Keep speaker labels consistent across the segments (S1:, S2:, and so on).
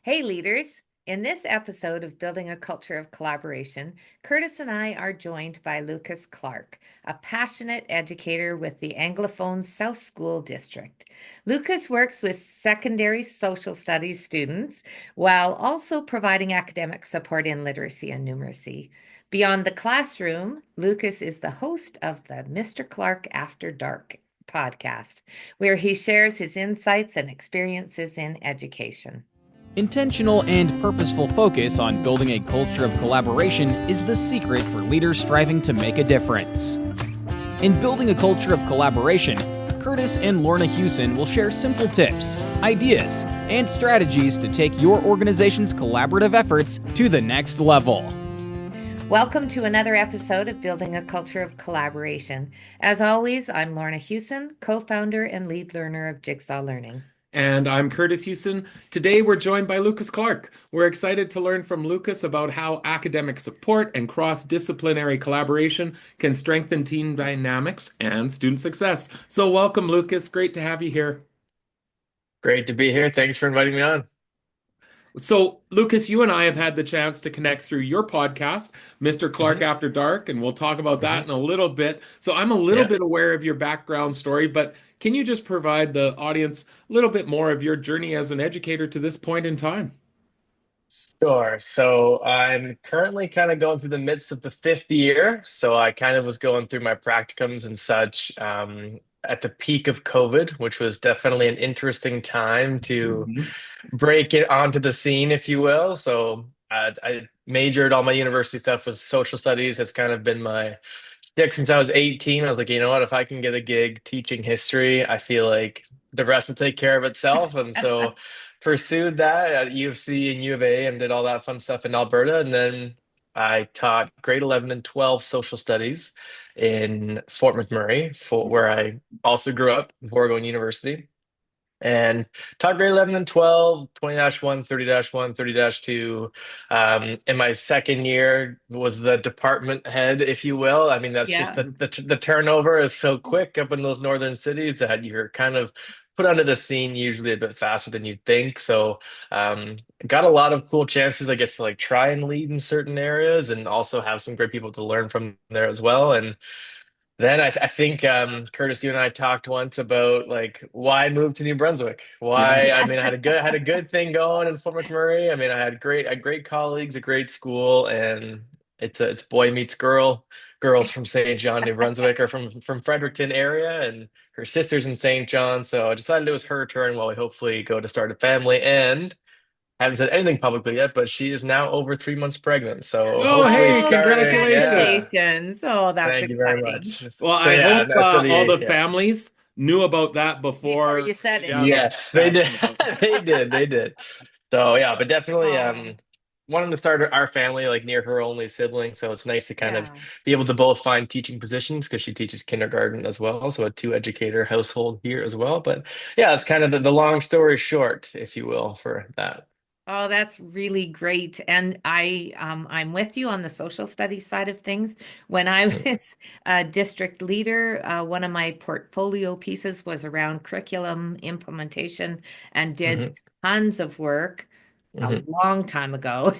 S1: Hey, leaders. In this episode of Building a Culture of Collaboration, Kurtis and I are joined by Lucas Clarke, a passionate educator with the Anglophone South School District. Lucas works with secondary social studies students while also providing academic support in literacy and numeracy. Beyond the classroom, Lucas is the host of the Clarke After Dark podcast, where he shares his insights and experiences in education.
S2: Intentional and purposeful focus on building a culture of collaboration is the secret for leaders striving to make a difference. In building a culture of collaboration, Kurtis and Lorna Hewson will share simple tips, ideas, and strategies to take your organization's collaborative efforts to the next level.
S1: Welcome to another episode of Building a Culture of Collaboration. As always, I'm Lorna Hewson, co-founder and lead learner of Jigsaw Learning.
S3: And I'm Kurtis Hewson. Today we're joined by Lucas Clarke. We're excited to learn from Lucas about how academic support and cross-disciplinary collaboration can strengthen team dynamics and student success. So welcome, Lucas. Great to have you here.
S4: Great to be here. Thanks for inviting me on.
S3: So, Lucas, you and I have had the chance to connect through your podcast, Clarke After Dark, and we'll talk about that in a little bit. So I'm a little bit aware of your background story, but can you just provide the audience a little bit more of your journey as an educator to this point in time?
S4: Sure. So I'm currently kind of going through the midst of the fifth year. So I kind of was going through my practicums and such at the peak of COVID, which was definitely an interesting time to break it onto the scene, if you will. So I majored, all my university stuff was social studies. Has kind of been my stick since I was 18. I was like, you know what, if I can get a gig teaching history, I feel like the rest will take care of itself. And so pursued that at U of C and U of A and did all that fun stuff in Alberta. And then I taught grade 11 and 12 social studies in Fort McMurray, where I also grew up before going to university. And taught grade 11 and 12, 20-1, 30-1, 30-2. In my second year was the department head, if you will. I mean, that's just the turnover is so quick up in those northern cities that you're kind of put onto the scene usually a bit faster than you'd think. So got a lot of cool chances, I guess, to like try and lead in certain areas and also have some great people to learn from there as well. And then I think Kurtis, you and I talked once about like why move to New Brunswick? Why? I mean, I had a good thing going in Fort McMurray. I mean, I had great colleagues, a great school, and it's boy meets girl. Girls from St. John, New Brunswick, or from Fredericton area, and her sister's in St. John. So I decided it was her turn while we hopefully go to start a family. And haven't said anything publicly yet, but she is now over 3 months pregnant. So
S3: hey,
S1: congratulations. Oh, that's
S4: Thank
S1: exciting.
S4: you very much.
S3: Well,
S4: So,
S3: I hope all the
S4: yeah.
S3: families knew about that before
S1: you said it.
S4: Yes, they did. They did. So yeah, but definitely wanting to start our family like near her only sibling. So it's nice to kind of be able to both find teaching positions because she teaches kindergarten as well. So a two-educator household here as well. But yeah, it's kind of the long story short, if you will, for that.
S1: Oh, that's really great. And I'm with you on the social studies side of things. When I was a district leader, one of my portfolio pieces was around curriculum implementation and did tons of work a long time ago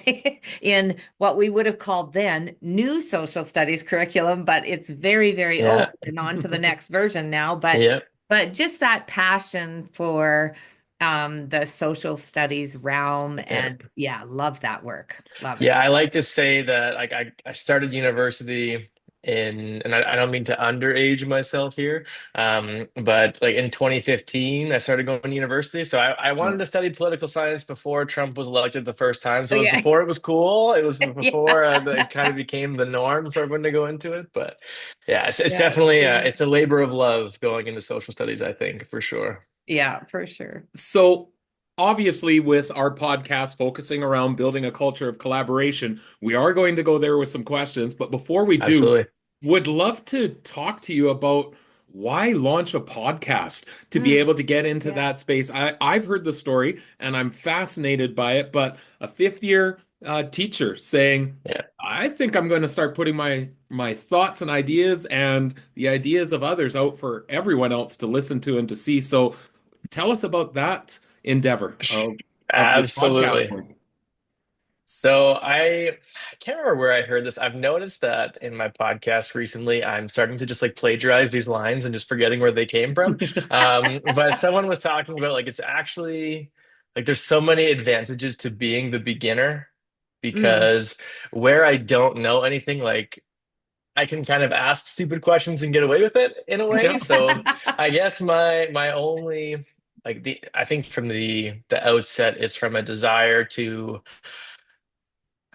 S1: in what we would have called then new social studies curriculum, but it's very, very old and on to the next version now. But just that passion for the social studies realm and love that work. Love it.
S4: I like to say that like I started university and I don't mean to underage myself here, but like in 2015 I started going to university. So I wanted to study political science before Trump was elected the first time. So it was before it was cool. It was before it kind of became the norm for everyone to go into it. But yeah, it's definitely it's a labor of love going into social studies, I think, for sure.
S1: Yeah, for sure.
S3: So obviously, with our podcast focusing around building a culture of collaboration, we are going to go there with some questions. But before we do, would love to talk to you about why launch a podcast to be able to get into that space. I've heard the story and I'm fascinated by it, but a fifth-year teacher saying, I think I'm going to start putting my thoughts and ideas and the ideas of others out for everyone else to listen to and to see. So tell us about that endeavor of of your podcast
S4: Absolutely.
S3: work?
S4: So I can't remember where I heard this. I've noticed that in my podcast recently, I'm starting to just like plagiarize these lines and just forgetting where they came from. But someone was talking about like it's actually like there's so many advantages to being the beginner
S1: Mm.
S4: because where I don't know anything, like I can kind of ask stupid questions and get away with it in a way.
S3: Yeah.
S4: So I guess my only like the I think from the outset is from a desire to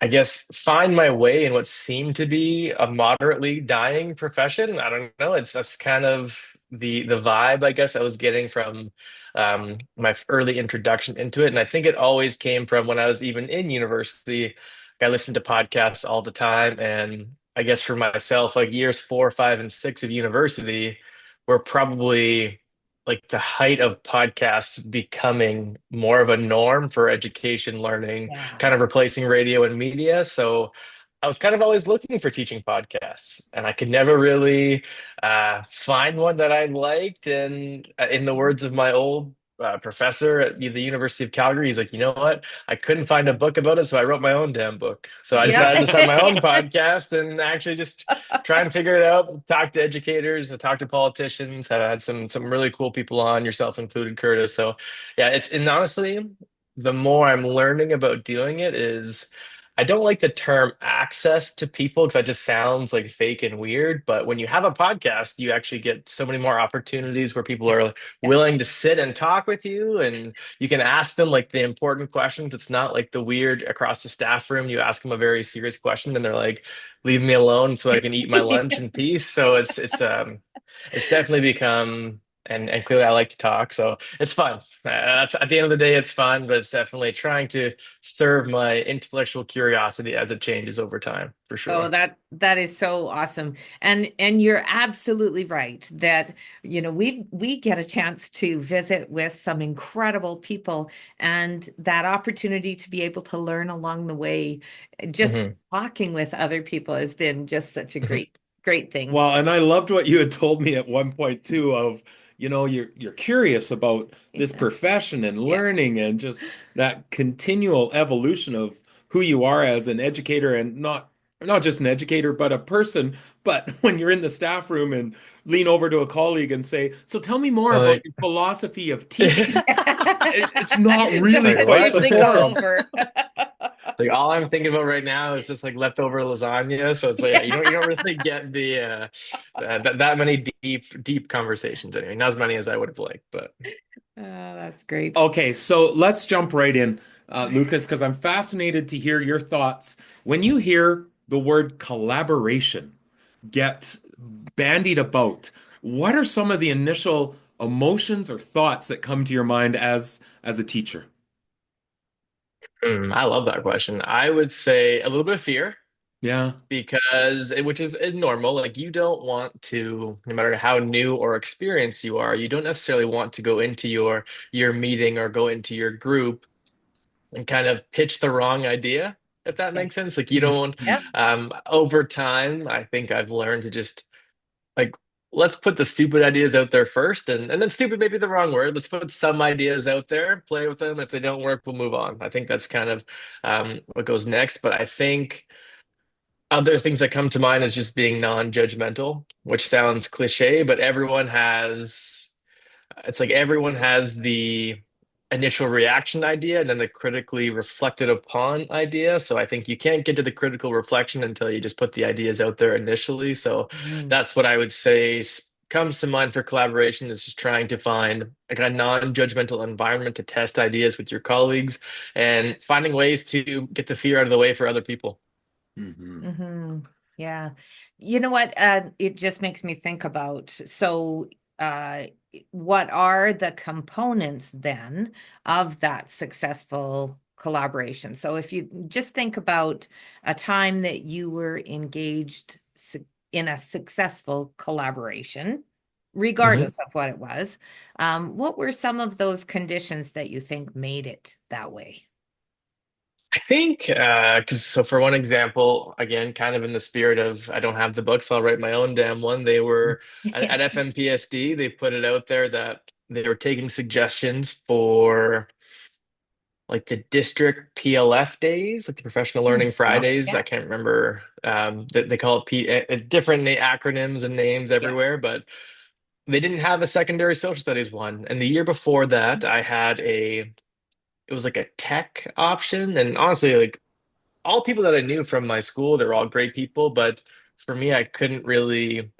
S4: I guess find my way in what seemed to be a moderately dying profession. I don't know. It's that's kind of the vibe I guess I was getting from my early introduction into it, and I think it always came from when I was even in university. I listened to podcasts all the time, and I guess for myself, like years 4, 5, and 6 of university were probably like the height of podcasts becoming more of a norm for education learning
S1: Yeah.
S4: kind of replacing radio and media. So I was kind of always looking for teaching podcasts, and I could never really find one that I liked. And in the words of my old professor at the University of Calgary, he's like, you know what? I couldn't find a book about it, so I wrote my own damn book. So I decided to start my own
S1: Yeah.
S4: podcast and actually just try and figure it out. Talk to educators, talk to politicians. I've had some really cool people on, yourself included, Kurtis. So yeah, it's and honestly the more I'm learning about doing it is I don't like the term access to people because that just sounds like fake and weird. But when you have a podcast, you actually get so many more opportunities where people
S1: Yeah.
S4: are
S1: Yeah.
S4: willing to sit and talk with you and you can ask them like the important questions. It's not like the weird across the staff room. You ask them a very serious question and they're like, leave me alone so I can eat my lunch in peace. So it's definitely become and clearly I like to talk, so it's fun. That's at the end of the day, it's fun, but it's definitely trying to serve my intellectual curiosity as it changes over time, for
S1: Oh,
S4: sure.
S1: that is so awesome. And you're absolutely right that we get a chance to visit with some incredible people, and that opportunity to be able to learn along the way, just
S4: Hmm.
S1: talking with other people has been just such a
S4: Hmm.
S1: great thing.
S3: Well, and I loved what you had told me at one point too of, you're curious about this
S1: Yeah.
S3: profession and
S1: Yeah.
S3: learning and just that continual evolution of who you are as an educator and not just an educator, but a person. But when you're in the staff room and lean over to a colleague and say, "So tell me more about
S4: Like,
S3: your philosophy of teaching," it's not really
S1: Doesn't
S3: quite the
S1: usually go
S3: forum.
S1: over.
S4: like all I'm thinking about right now is just like leftover lasagna. So it's like yeah, you don't really get the that many deep conversations anyway. Not as many as I would have liked, but.
S1: Oh, that's great.
S3: Okay, so let's jump right in, Lucas, because I'm fascinated to hear your thoughts. When you hear the word collaboration get bandied about, what are some of the initial emotions or thoughts that come to your mind as a teacher?
S4: I love that question. I would say a little bit of fear
S3: Yeah.
S4: because which is normal. Like you don't want to, no matter how new or experienced you are, you don't necessarily want to go into your meeting or go into your group and kind of pitch the wrong idea, if that
S1: Yeah.
S4: makes sense. Like you
S3: Mhm.
S4: don't
S1: Yeah.
S4: over time, I think I've learned to just like let's put the stupid ideas out there first and then stupid may be the wrong word. Let's put some ideas out there, play with them. If they don't work, we'll move on. I think that's kind of what goes next. But I think other things that come to mind is just being non-judgmental, which sounds cliche, but it's like everyone has the initial reaction idea and then the critically reflected upon idea. So I think you can't get to the critical reflection until you just put the ideas out there initially. So
S1: Mhm.
S4: that's what I would say comes to mind for collaboration is just trying to find like a non-judgmental environment to test ideas with your colleagues and finding ways to get the fear out of the way for other people.
S3: Mhm.
S1: Yeah. You know what? It just makes me think about uh, what are the components then of that successful collaboration? So, if you just think about a time that you were engaged in a successful collaboration,
S4: Mhm.
S1: regardless of what it was, what were some of those conditions that you think made it that way?
S4: I think, because so for one example, again, kind of in the spirit of I don't have the book, so I'll write my own damn one. They were at FMPSD, they put it out there that they were taking suggestions for like the district PLF days, like the Professional
S1: Mm,
S4: Learning
S3: Yeah.
S4: Fridays. I
S1: yeah,
S4: can't remember they call it different acronyms and names
S1: yeah.
S4: everywhere, but they didn't have a secondary social studies one. And the year before that, I had it was like a tech option. And honestly, like all people that I knew from my school, they're all great people, but for me, I couldn't really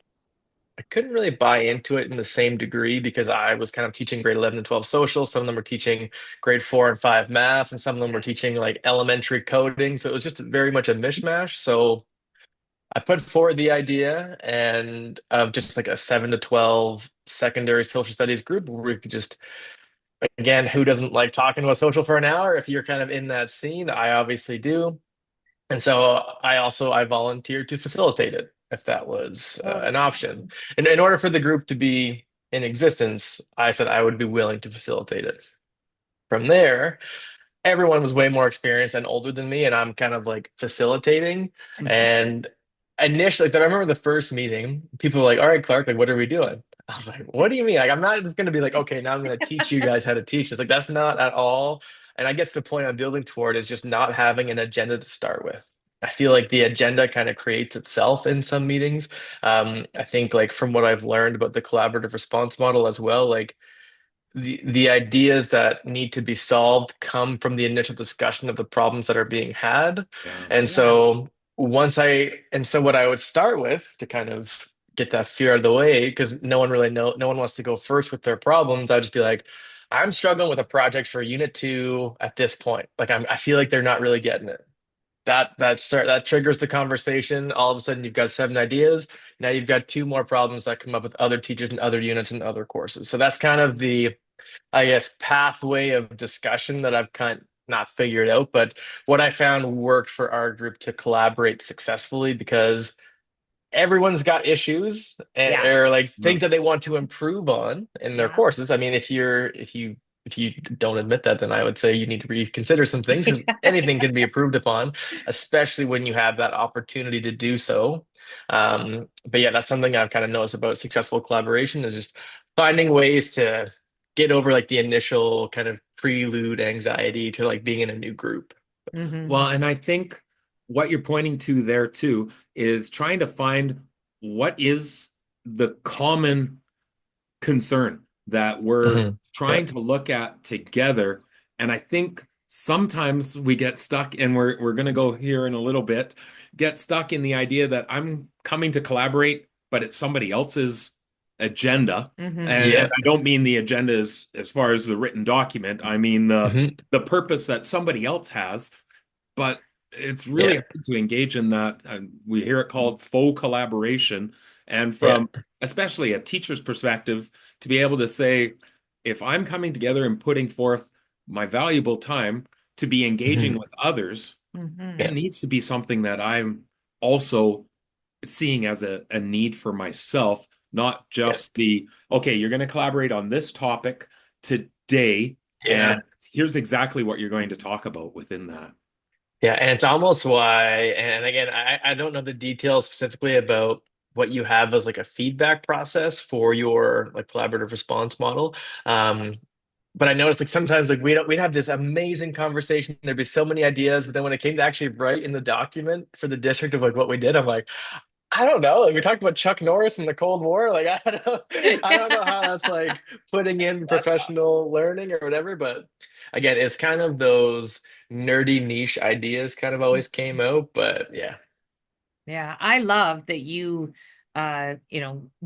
S4: buy into it in the same degree because I was kind of teaching grade 11 and 12 social. Some of them were teaching grade 4 and 5 math, and some of them were teaching like elementary coding. So it was just very much a mishmash. So I put forward the idea and of just like a 7 to 12 secondary social studies group where we could just, again, who doesn't like talking about social for an hour? If you're kind of in that scene, I obviously do. And so I volunteered to facilitate it if that was
S1: Oh,
S4: an
S1: that's
S4: option.
S1: awesome.
S4: And in order for the group to be in existence, I said I would be willing to facilitate it. From there, everyone was way more experienced and older than me, and I'm kind of like facilitating. And initially, like, I remember the first meeting, people were like, "All right, Clarke, like, what are we doing?" I was like, "What do you mean? Like, I'm not just going to be like, okay, now I'm going to teach you guys how to teach." It's like that's not at all. And I guess the point I'm building toward is just not having an agenda to start with. I feel like the agenda kind of creates itself in some meetings. I think like from what I've learned about the collaborative response model as well, like the ideas that need to be solved come from the initial discussion of the problems that are being had.
S3: Yeah.
S4: And
S1: Yeah.
S4: so what I would start with to kind of get that fear out of the way, because no one wants to go first with their problems. I'd just be like, I'm struggling with a project for unit 2 at this point. Like I feel like they're not really getting it. That triggers the conversation. All of a sudden you've got 7 ideas. Now you've got 2 more problems that come up with other teachers and other units and other courses. So that's kind of the, I guess, pathway of discussion that I've kind of not figured out, but what I found worked for our group to collaborate successfully because everyone's got issues
S1: Yeah.
S4: or like
S3: Yeah.
S4: things that they want to improve on in their
S1: Yeah.
S4: courses. I mean, if you don't admit that, then I would say you need to reconsider some things because anything can be improved upon, especially when you have that opportunity to do so. But yeah, that's something I've kind of noticed about successful collaboration is just finding ways to get over like the initial kind of prelude anxiety to like being in a new group.
S1: Hmm.
S3: Well, and I think what you're pointing to there too is trying to find what is the common concern that we're
S4: Hmm.
S3: trying
S4: Yep.
S3: to look at together. And I think sometimes we get stuck, and we're going to go here in a little bit, get stuck in the idea that I'm coming to collaborate, but it's somebody else's agenda.
S1: Hmm.
S3: And
S4: Yep.
S3: I don't mean the agenda as far as the written document. I mean
S4: Hmm.
S3: the purpose that somebody else has, but it's really
S4: Yeah.
S3: hard to engage in that. We hear it called faux collaboration. And
S4: Yeah.
S3: from especially a teacher's perspective, to be able to say, if I'm coming together and putting forth my valuable time to be engaging
S4: Hmm.
S3: with others, it
S1: Hmm.
S3: needs to be something that I'm also seeing as a need for myself, not
S4: Yeah.
S3: just okay, you're going to collaborate on this topic today,
S4: Yeah.
S3: and here's exactly what you're going to talk about within that.
S4: Yeah, and it's almost why, and again, I don't know the details specifically about what you have as like a feedback process for your like collaborative response model. Um, but I noticed like sometimes like we'd have this amazing conversation. There'd be so many ideas, but then when it came to actually write in the document for the district of like what we did, I'm like, I don't know. Like we talked about Chuck Norris and the Cold War. Like I don't know how that's like putting in professional learning or whatever. But again, it's kind of those nerdy niche ideas kind of always came out. But yeah,
S1: Yeah, I love that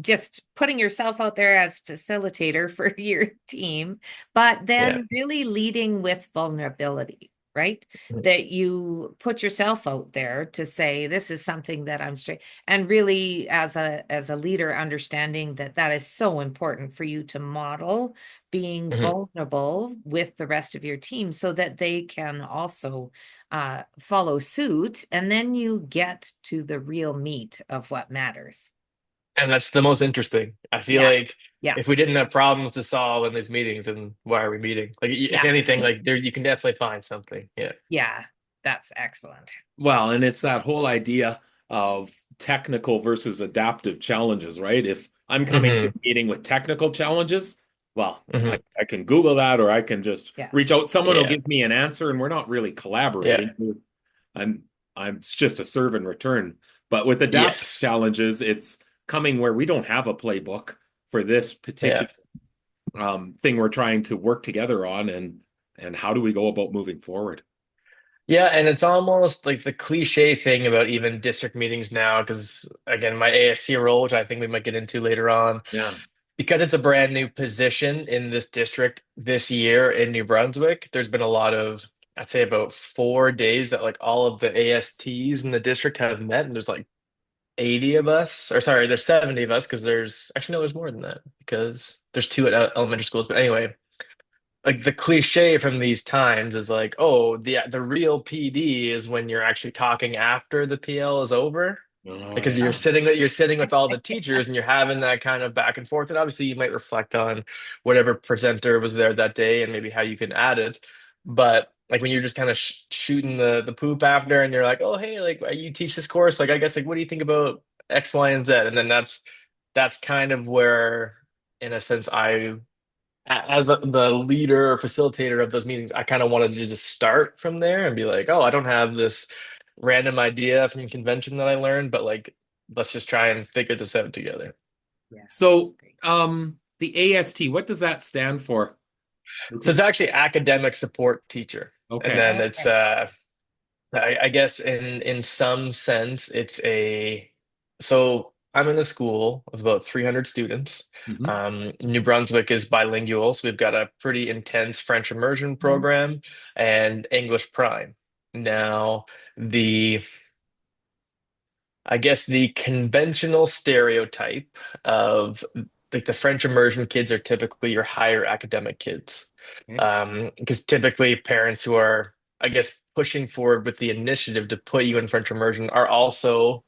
S1: just putting yourself out there as facilitator for your team, but
S4: yeah.
S1: then really leading with vulnerability, right?
S4: Mhm.
S1: That you put yourself out there to say, this is something that I'm straight, and really as a leader, understanding that that is so important for you to model being
S4: Mhm.
S1: vulnerable with the rest of your team so that they can also follow suit, and then you get to the real meat of what matters.
S4: And that's the most interesting. I feel
S1: Yeah,
S4: like
S1: yeah,
S4: if we didn't have problems to solve in these meetings, then why are we meeting? Like, if
S1: yeah,
S4: anything, like there, you can definitely find something. Yeah.
S1: yeah. That's excellent.
S3: Well, and it's that whole idea of technical versus adaptive challenges, right? If I'm coming to
S4: Hmm.
S3: a meeting with technical challenges, well,
S4: Hmm.
S3: I can Google that, or I can just
S1: Yeah.
S3: reach out. Someone will
S4: Yeah.
S3: give me an answer, and we're not really
S4: Yeah.
S3: collaborating. I'm it's just a serve and return. But with adaptive
S4: Yes.
S3: challenges, it's coming where we don't have a playbook for this
S4: Yeah.
S3: particular thing we're trying to work together on, and how do we go about moving forward?
S4: Yeah, and it's almost like the cliche thing about even district meetings now, because again, my AST role, which I think we might get into later on,
S3: Yeah.
S4: because it's a brand new position in this district this year in New Brunswick, there's been a lot of, I'd say about 4 days that like all of the ASTs in the district have met, and there's like 80 of us, or sorry, there's 70 of us, because there's actually no, there's more than that because there's two at elementary schools. But anyway, like the cliche from these times is like, oh, the real PD is when you're actually talking after the PL is over.
S3: Oh,
S4: Because
S3: yeah.
S4: you're sitting with all the teachers and you're having that kind of back and forth. And obviously you might reflect on whatever presenter was there that day and maybe how you can add it. But like when you're just kind of shooting the poop after and you're like, oh hey, like you teach this course, like I guess like what do you think about X, Y, and Z? And then that's kind of where, in a sense, as the leader or facilitator of those meetings, I kind of wanted to just start from there and be like, oh, I don't have this random idea from convention that I learned, but like, let's just try and figure this out together.
S1: Yeah.
S3: So, the AST, what does that stand for?
S4: So it's actually academic support teacher.
S3: Okay.
S4: And then it's, I guess in some sense, it's so I'm in a school of about 300 students.
S3: Mhm.
S4: New Brunswick is bilingual, so we've got a pretty intense French immersion program and English prime. Now, the I guess the conventional stereotype of like the French immersion kids are typically your higher academic kids.
S3: Okay.
S4: Because typically parents who are, I guess, pushing forward with the initiative to put you in French immersion are also,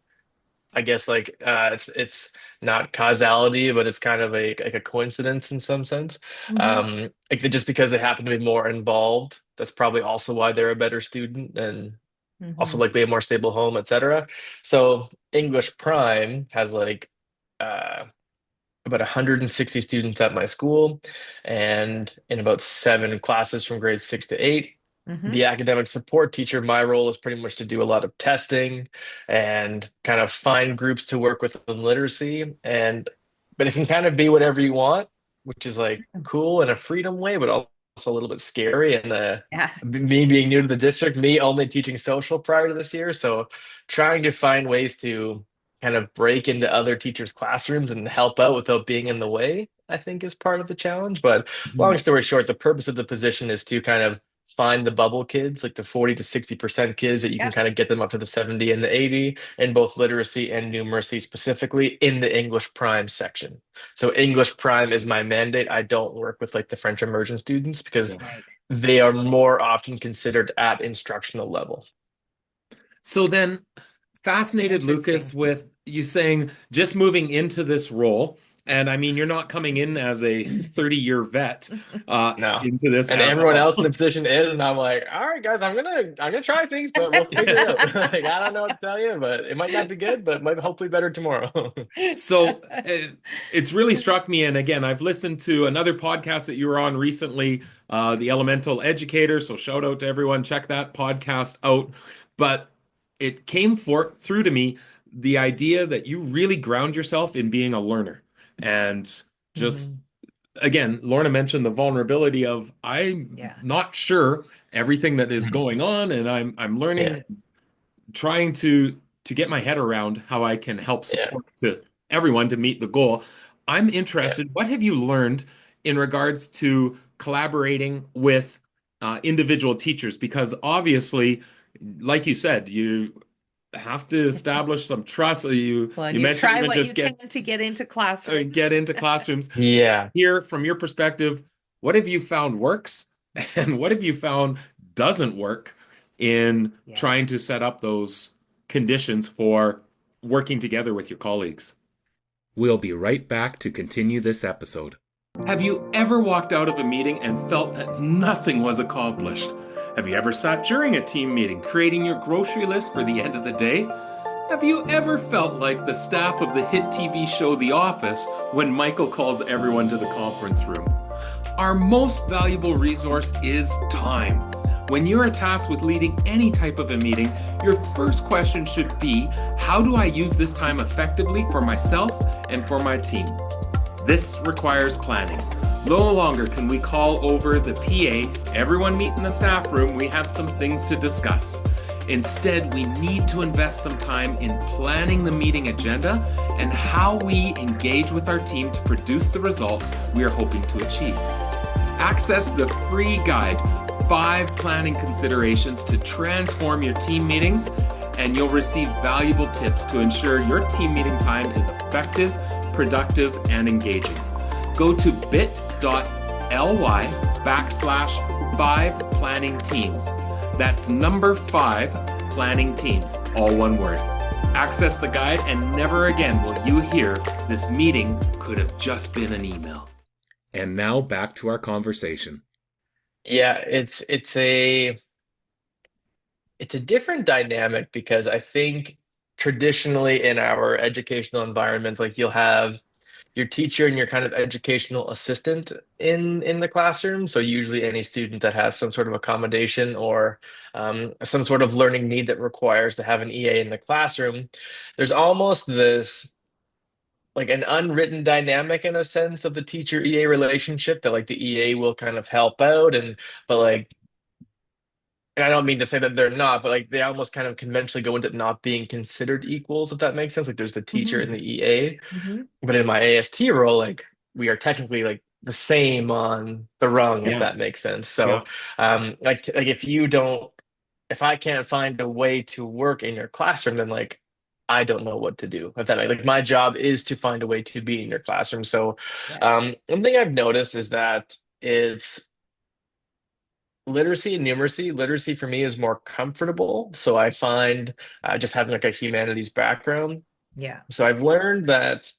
S4: I guess, like it's not causality, but it's kind of like a coincidence in some sense. Like just because they happen to be more involved, that's probably also why they're a better student and also likely a more stable home, etc. So English Prime has like about 160 students at my school, and in about 7 classes from grades 6 to 8. The academic support teacher, my role is pretty much to do a lot of testing and kind of find groups to work with in literacy. But it can kind of be whatever you want, which is like cool in a freedom way, but also a little bit scary. And
S1: Yeah.
S4: me being new to the district, me only teaching social prior to this year. So trying to find ways to kind of break into other teachers' classrooms and help out without being in the way, I think is part of the challenge. But long
S3: Mhm.
S4: story short, the purpose of the position is to kind of find the bubble kids, like the 40 to 60% kids that you can kind of get them up to the 70 and the 80 in both literacy and numeracy, specifically in the English prime section. So English prime is my mandate. I don't work with like the French immersion students because they are more often considered at instructional level.
S3: So then, fascinated, Lucas, with you saying just moving into this role. And I mean, you're not coming in as a 30-year vet
S4: No.
S3: into this.
S4: And
S3: at
S4: everyone
S3: all.
S4: else in the position is, and I'm like, all right, guys, I'm gonna try things, but we'll figure it out. Like, I don't know what to tell you, but it might not be good, but might hopefully better tomorrow.
S3: So it's really struck me. And again, I've listened to another podcast that you were on recently, the Elemental Educator. So shout out to everyone. Check that podcast out. But it came through to me the idea that you really ground yourself in being a learner. And just again, Lorna mentioned the vulnerability of I'm not sure everything that is going on, and I'm learning, trying to get my head around how I can help support to everyone to meet the goal. I'm interested, what have you learned in regards to collaborating with individual teachers? Because obviously, like you said, you have to establish some trust. You mentioned
S1: try
S3: even
S1: what
S3: just
S1: you can to get into classrooms.
S3: Get into classrooms.
S4: Yeah.
S3: Here, from your perspective, what have you found works, and what have you found doesn't work in trying to set up those conditions for working together with your colleagues? We'll be right back to continue this episode. Have you ever walked out of a meeting and felt that nothing was accomplished? Have you ever sat during a team meeting creating your grocery list for the end of the day? Have you ever felt like the staff of the hit TV show The Office when Michael calls everyone to the conference room? Our most valuable resource is time. When you are tasked with leading any type of a meeting, your first question should be, how do I use this time effectively for myself and for my team? This requires planning. No longer can we call over the PA, everyone meet in the staff room, we have some things to discuss. Instead, we need to invest some time in planning the meeting agenda and how we engage with our team to produce the results we are hoping to achieve. Access the free guide, 5 planning considerations to transform your team meetings, and you'll receive valuable tips to ensure your team meeting time is effective, productive, and engaging. Go to bit.ly/5 planning teams. That's number 5 planning teams, all one word. Access the guide and never again will you hear this meeting could have just been an email. And now back to our conversation.
S4: Yeah, it's a different dynamic because I think traditionally in our educational environment, like you'll have your teacher and your kind of educational assistant in the classroom. So usually any student that has some sort of accommodation or some sort of learning need that requires to have an EA in the classroom, there's almost this like an unwritten dynamic in a sense of the teacher EA relationship that like the EA will kind of help out and but like and I don't mean to say that they're not, but like they almost kind of conventionally go into not being considered equals, if that makes sense. Like there's the teacher and
S1: Mhm.
S4: the EA.
S1: Mhm.
S4: But in my AST role, like we are technically like the same on the rung, if
S3: Yeah,
S4: that makes sense.
S3: yeah.
S4: So like if you don't if I can't find a way to work in your classroom, then like I don't know what to do. If that like my job is to find a way to be in your classroom. So
S1: Yeah.
S4: one thing I've noticed is that it's literacy and numeracy. Literacy for me is more comfortable. So I find just having like a humanities background.
S1: Yeah.
S4: So I've learned that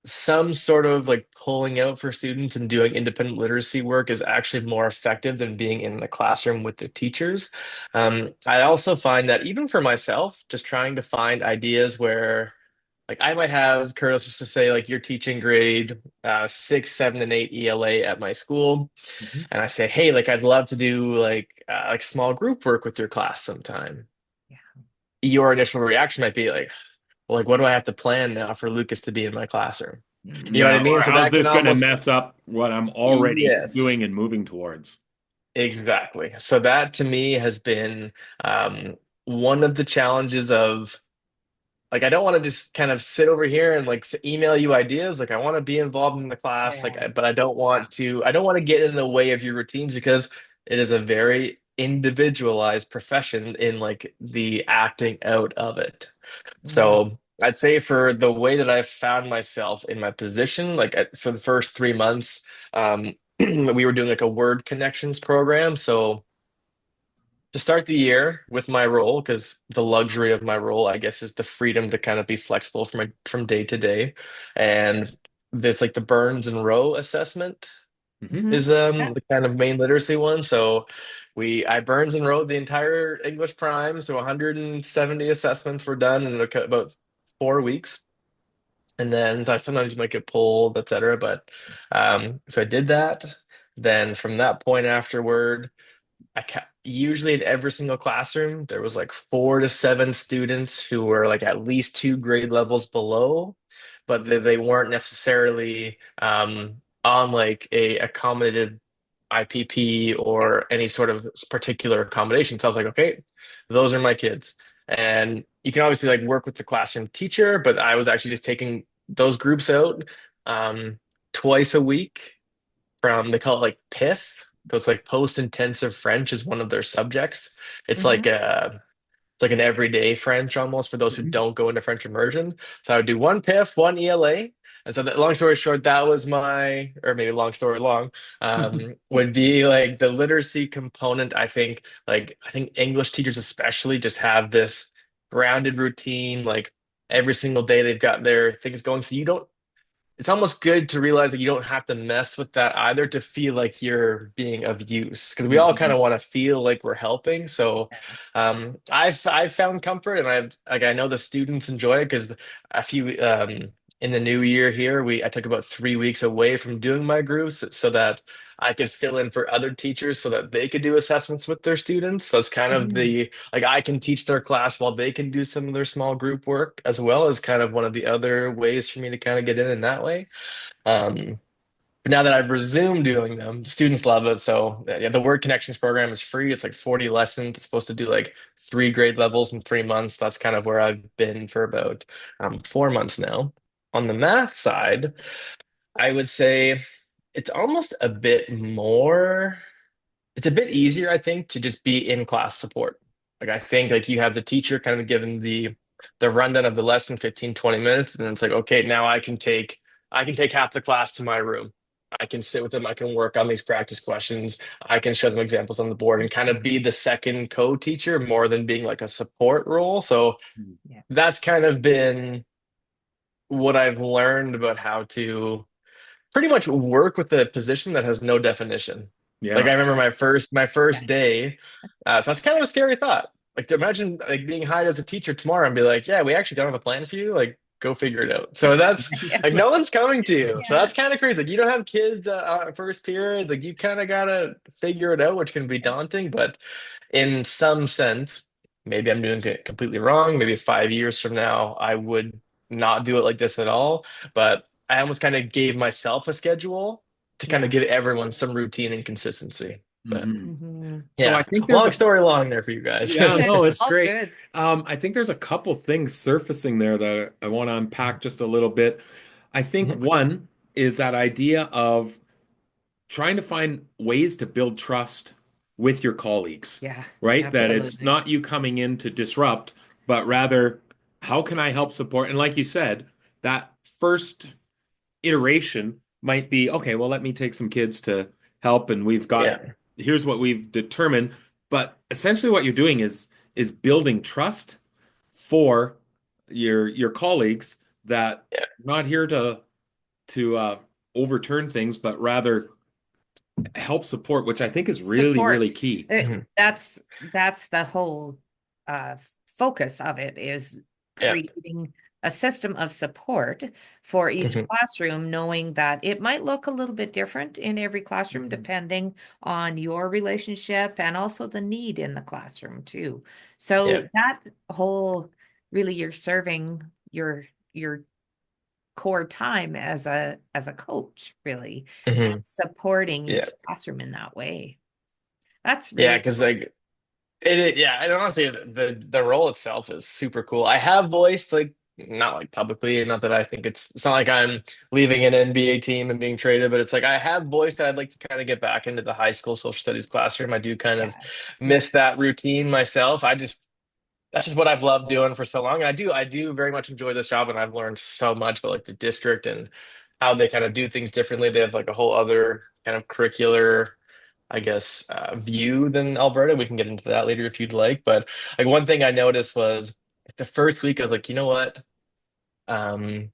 S4: some sort of like pulling out for students and doing independent literacy work is actually more effective than being in the classroom with the teachers. I also find that even for myself, just trying to find ideas where like I might have Kurtis just to say like you're teaching grade 6, 7, and 8 ELA at my school,
S3: Mhm.
S4: and I say, hey, like I'd love to do like small group work with your class sometime.
S1: Yeah.
S4: Your initial reaction might be like, well, like what do I have to plan now for Lucas to be in my classroom? You know what
S3: Yeah,
S4: I mean?
S3: or
S4: So
S3: how's
S4: that can
S3: this going to
S4: almost,
S3: mess up what I'm already
S4: yes,
S3: doing and moving towards?
S4: exactly. So that to me has been one of the challenges of like I don't want to just kind of sit over here and like email you ideas. Like I want to be involved in the class,
S1: Yeah.
S4: but I don't want to get in the way of your routines because it is a very individualized profession in like the acting out of it.
S1: Right.
S4: So I'd say for the way that I've found myself in my position, like for the first 3 months, we were doing like a word connections program. So to start the year with my role, because the luxury of my role, I guess, is the freedom to kind of be flexible from day to day. And there's like the Burns and Rowe assessment
S3: Hmm.
S4: is
S1: Yeah.
S4: the kind of main literacy one. So I Burns and wrote the entire English prime, so 170 assessments were done in about 4 weeks. And then sometimes you might get pulled, etc. But so I did that. Then from that point afterward, usually in every single classroom, there was like 4 to 7 students who were like at least 2 grade levels below, but they weren't necessarily on like a accommodated IPP
S1: Yeah.
S4: or any sort of particular accommodation. So I was like, okay, those are my kids. And you can obviously like work with the classroom teacher, but I was actually just taking those groups out um, twice a week from they call it like PIF. So it's like post-intensive French is one of their subjects. It's like
S1: Hmm.
S4: it's like an everyday French almost for those who
S3: Hmm.
S4: don't go into French immersion. So I would do one PIF, one ELA. And so long story short, that was my, or maybe long story long, would be like the literacy component. I think English teachers especially just have this grounded routine, like every single day they've got their things going. So you don't it's almost good to realize that you don't have to mess with that either to feel like you're being of use because we all kind of
S3: Hmm.
S4: want to feel like we're helping. So I've found comfort and I know the students enjoy it because a few in the new year here, I took about 3 weeks away from doing my groups so that I could fill in for other teachers so that they could do assessments with their students. So it's kind of
S1: Mhm.
S4: the like I can teach their class while they can do some of their small group work as well as kind of one of the other ways for me to kind of get in that way. Um, but now that I've resumed doing them, students love it. So yeah, the Word Connections program is free. It's like 40 lessons. It's supposed to do like 3 grade levels in 3 months. That's kind of where I've been for about 4 months now. On the math side, I would say it's almost a bit more, it's a bit easier, I think, to just be in class support. Like I think like you have the teacher kind of giving the rundown of the lesson 15, 20 minutes, and then it's like, okay, now I can take half the class to my room. I can sit with them, I can work on these practice questions, I can show them examples on the board and kind of be the second co-teacher more than being like a support role. So
S1: Yeah.
S4: that's kind of been what I've learned about how to pretty much work with a position that has no definition. Like
S3: Yeah.
S4: I remember my first
S1: Yeah.
S4: day, so that's kind of a scary thought. Like to imagine like being hired as a teacher tomorrow and be like, yeah, we actually don't have a plan for you. Like go figure it out. So that's
S1: Yeah.
S4: like no one's coming to you. So
S1: Yeah.
S4: that's kind of crazy. Like you don't have kids first period. Like you kind of gotta figure it out, which can be daunting. But in some sense, maybe I'm doing it completely wrong. Maybe 5 years from now, I would not do it like this at all. But I almost kind of gave myself a schedule to kind of
S1: Yeah.
S4: give everyone some routine and consistency. But
S3: Mhm.
S1: Mhm.
S3: So I
S4: yeah,
S3: think there's
S4: long
S3: a
S4: story long there for you guys.
S3: Yeah, no, it's
S1: All
S3: great.
S1: good.
S3: I think there's a couple things surfacing there that I want to unpack just a little bit. I think
S4: Mhm.
S3: one is that idea of trying to find ways to build trust with your colleagues,
S1: Yeah,
S3: right? That it's
S1: absolutely.
S3: not you coming in to disrupt, but rather, how can I help support? And like you said, that first iteration might be, okay, well, let me take some kids to help, and
S4: Yeah.
S3: here's what we've determined. But essentially what you're doing is building trust for your colleagues that
S4: Yeah.
S3: not here to overturn things, but rather help support, which I think is really, really
S1: Support.
S3: key.
S4: Mhm.
S1: That's the whole uh, focus of it is
S4: Yeah.
S1: creating a system of support for each
S4: Mhm.
S1: classroom, knowing that it might look a little bit different in every classroom
S3: Mhm.
S1: depending on your relationship and also the need in the classroom too.
S4: Yeah.
S1: So that whole really you're serving your core time as a coach, really,
S4: Mhm.
S1: supporting
S4: Yeah.
S1: each classroom in that way. That's
S4: Yeah.
S1: really
S4: Because
S1: cool.
S4: like yeah, and honestly, the role itself is super cool. I have voiced like not like publicly, not that I think it's not like I'm leaving an NBA team and being traded, but it's like I have voiced that I'd like to kind of get back into the high school social studies classroom. I do kind of
S1: Yeah.
S4: miss that routine myself. That's just what I've loved doing for so long. And I do very much enjoy this job, and I've learned so much about like the district and how they kind of do things differently. They have like a whole other kind of curricular, I guess, view than Alberta. We can get into that later if you'd like. But like one thing I noticed was like, the first week I was like, you know what? Um,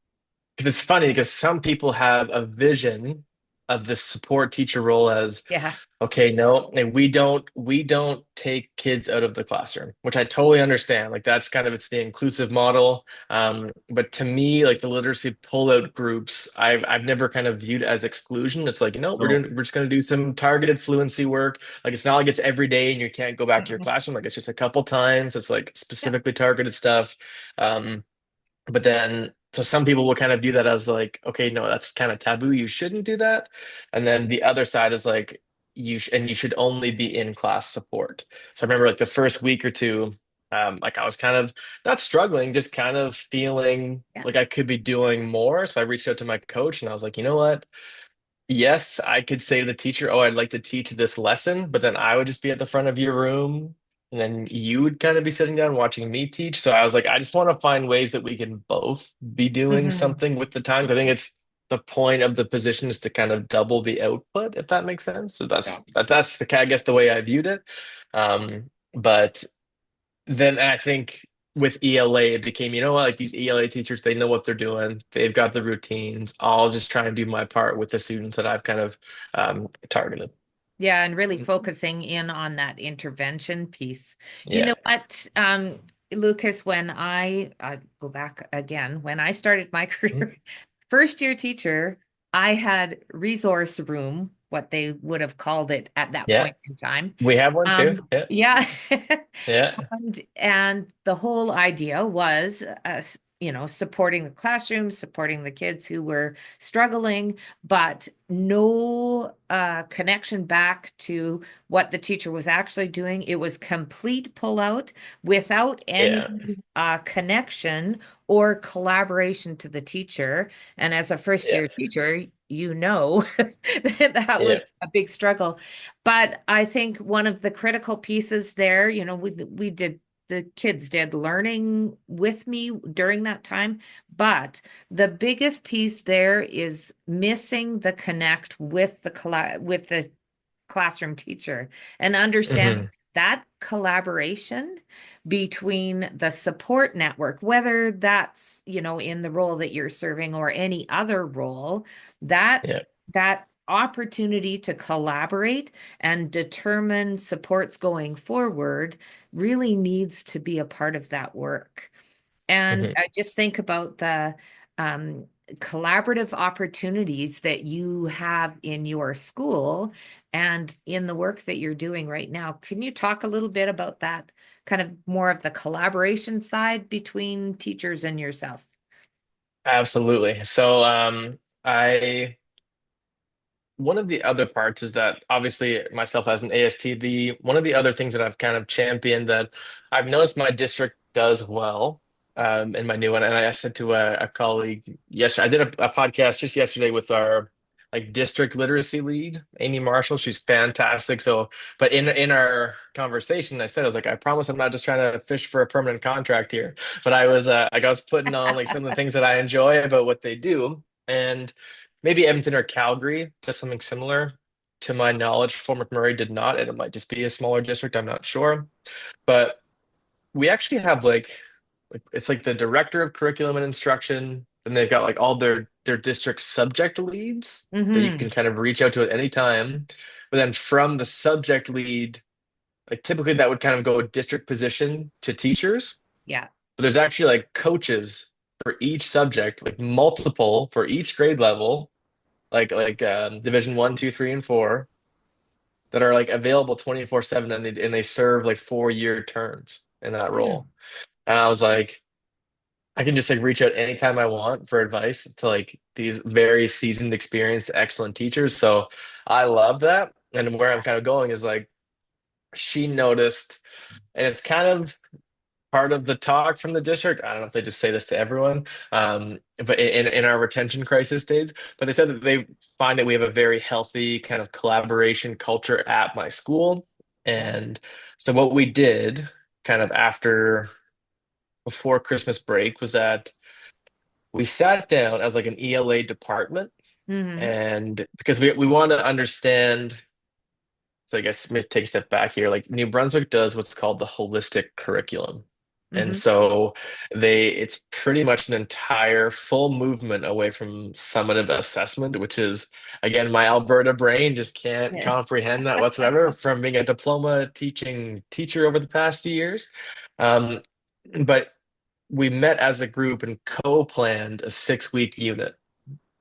S4: 'Cause it's funny because some people have a vision of this support teacher role as
S1: Yeah.
S4: okay, no, and we don't take kids out of the classroom, which I totally understand. Like that's kind of it's the inclusive model. But to me, like the literacy pullout groups, I've never kind of viewed as exclusion. It's like,
S3: No.
S4: we're just gonna do some targeted fluency work. Like it's not like it's every day and you can't go back to your classroom. Like it's just a couple times. It's like
S1: Yeah.
S4: specifically targeted stuff. Um, but then, so some people will kind of view that as like, okay, no, that's kind of taboo. You shouldn't do that. And then the other side is like, and you should only be in class support. So I remember like the first week or two, like I was kind of not struggling, just kind of feeling
S1: Yeah.
S4: like I could be doing more. So I reached out to my coach and I was like, you know what? Yes, I could say to the teacher, "Oh, I'd like to teach this lesson," but then I would just be at the front of your room, and then you would kind of be sitting down watching me teach. So I was like, I just want to find ways that we can both be doing
S1: Mhm.
S4: something with the time. I think it's the point of the position is to kind of double the output, if that makes sense. So
S3: Yeah.
S4: that's the I guess the way I viewed it. But then I think with ELA, it became, you know what, like these ELA teachers, they know what they're doing. They've got the routines. I'll just try and do my part with the students that I've kind of targeted.
S1: Yeah, and really focusing in on that intervention piece. You
S4: Yeah.
S1: know what? Lucas, when I go back again, when I started my
S4: Mhm.
S1: career, first year teacher, I had resource room, what they would have called it at that
S4: Yeah,
S1: point in time.
S4: we have one too. Yeah,
S1: Yeah.
S4: yeah,
S1: And the whole idea was, supporting the classroom, supporting the kids who were struggling, but no connection back to what the teacher was actually doing. It was complete pullout without any
S4: yeah.
S1: connection or collaboration to the teacher. And as a first
S4: Yeah.
S1: year teacher, that
S4: Yeah.
S1: was a big struggle. But I think one of the critical pieces there, we did the kids did learning with me during that time, but the biggest piece there is missing the connect with the classroom teacher and understanding
S4: Hmm.
S1: that collaboration between the support network, whether that's, in the role that you're serving or any other role, that
S4: Yeah.
S1: that opportunity to collaborate and determine supports going forward really needs to be a part of that work. And
S4: Hmm.
S1: I just think about the um, collaborative opportunities that you have in your school and in the work that you're doing right now. Can you talk a little bit about that, kind of more of the collaboration side between teachers and yourself?
S4: Absolutely. So, I one of the other parts is that obviously myself as an AST, the one of the other things that I've kind of championed that I've noticed my district does well, in my new one, and I said to a colleague yesterday, I did a podcast just yesterday with our like district literacy lead, Amy Marshall. She's fantastic. So, but in our conversation, I was like, I promise I'm not just trying to fish for a permanent contract here, but I was putting on like some of the things that I enjoy about what they do. And maybe Edmonton or Calgary, just something similar. To my knowledge, Fort McMurray did not, and it might just be a smaller district. I'm not sure. But we actually have like it's like the director of curriculum and instruction, and they've got like all their district subject leads that you
S1: Hmm.
S4: can kind of reach out to at any time. But then from the subject lead, like typically that would kind of go district position to teachers.
S1: Yeah.
S4: But there's actually like coaches for each subject, like multiple for each grade level like Division one, two, three, and four that are like available 24/7 and they serve like 4-year terms in that
S1: Hmm.
S4: role. And I was like, I can just like reach out anytime I want for advice to like these very seasoned, experienced, excellent teachers. So I love that. And where I'm kind of going is like she noticed, and it's kind of part of the talk from the district. I don't know if they just say this to everyone, but in our retention crisis days, but they said that they find that we have a very healthy kind of collaboration culture at my school. And so what we did kind of after before Christmas break was that we sat down as like an ELA department
S1: Hmm.
S4: and because we want to understand. So I guess let me take a step back here. Like New Brunswick does what's called the holistic curriculum. And
S1: Hmm.
S4: so it's pretty much an entire full movement away from summative assessment, which is, again, my Alberta brain just can't
S1: Yeah.
S4: comprehend that whatsoever from being a diploma teaching teacher over the past few years. Um, but we met as a group and co-planned a 6-week unit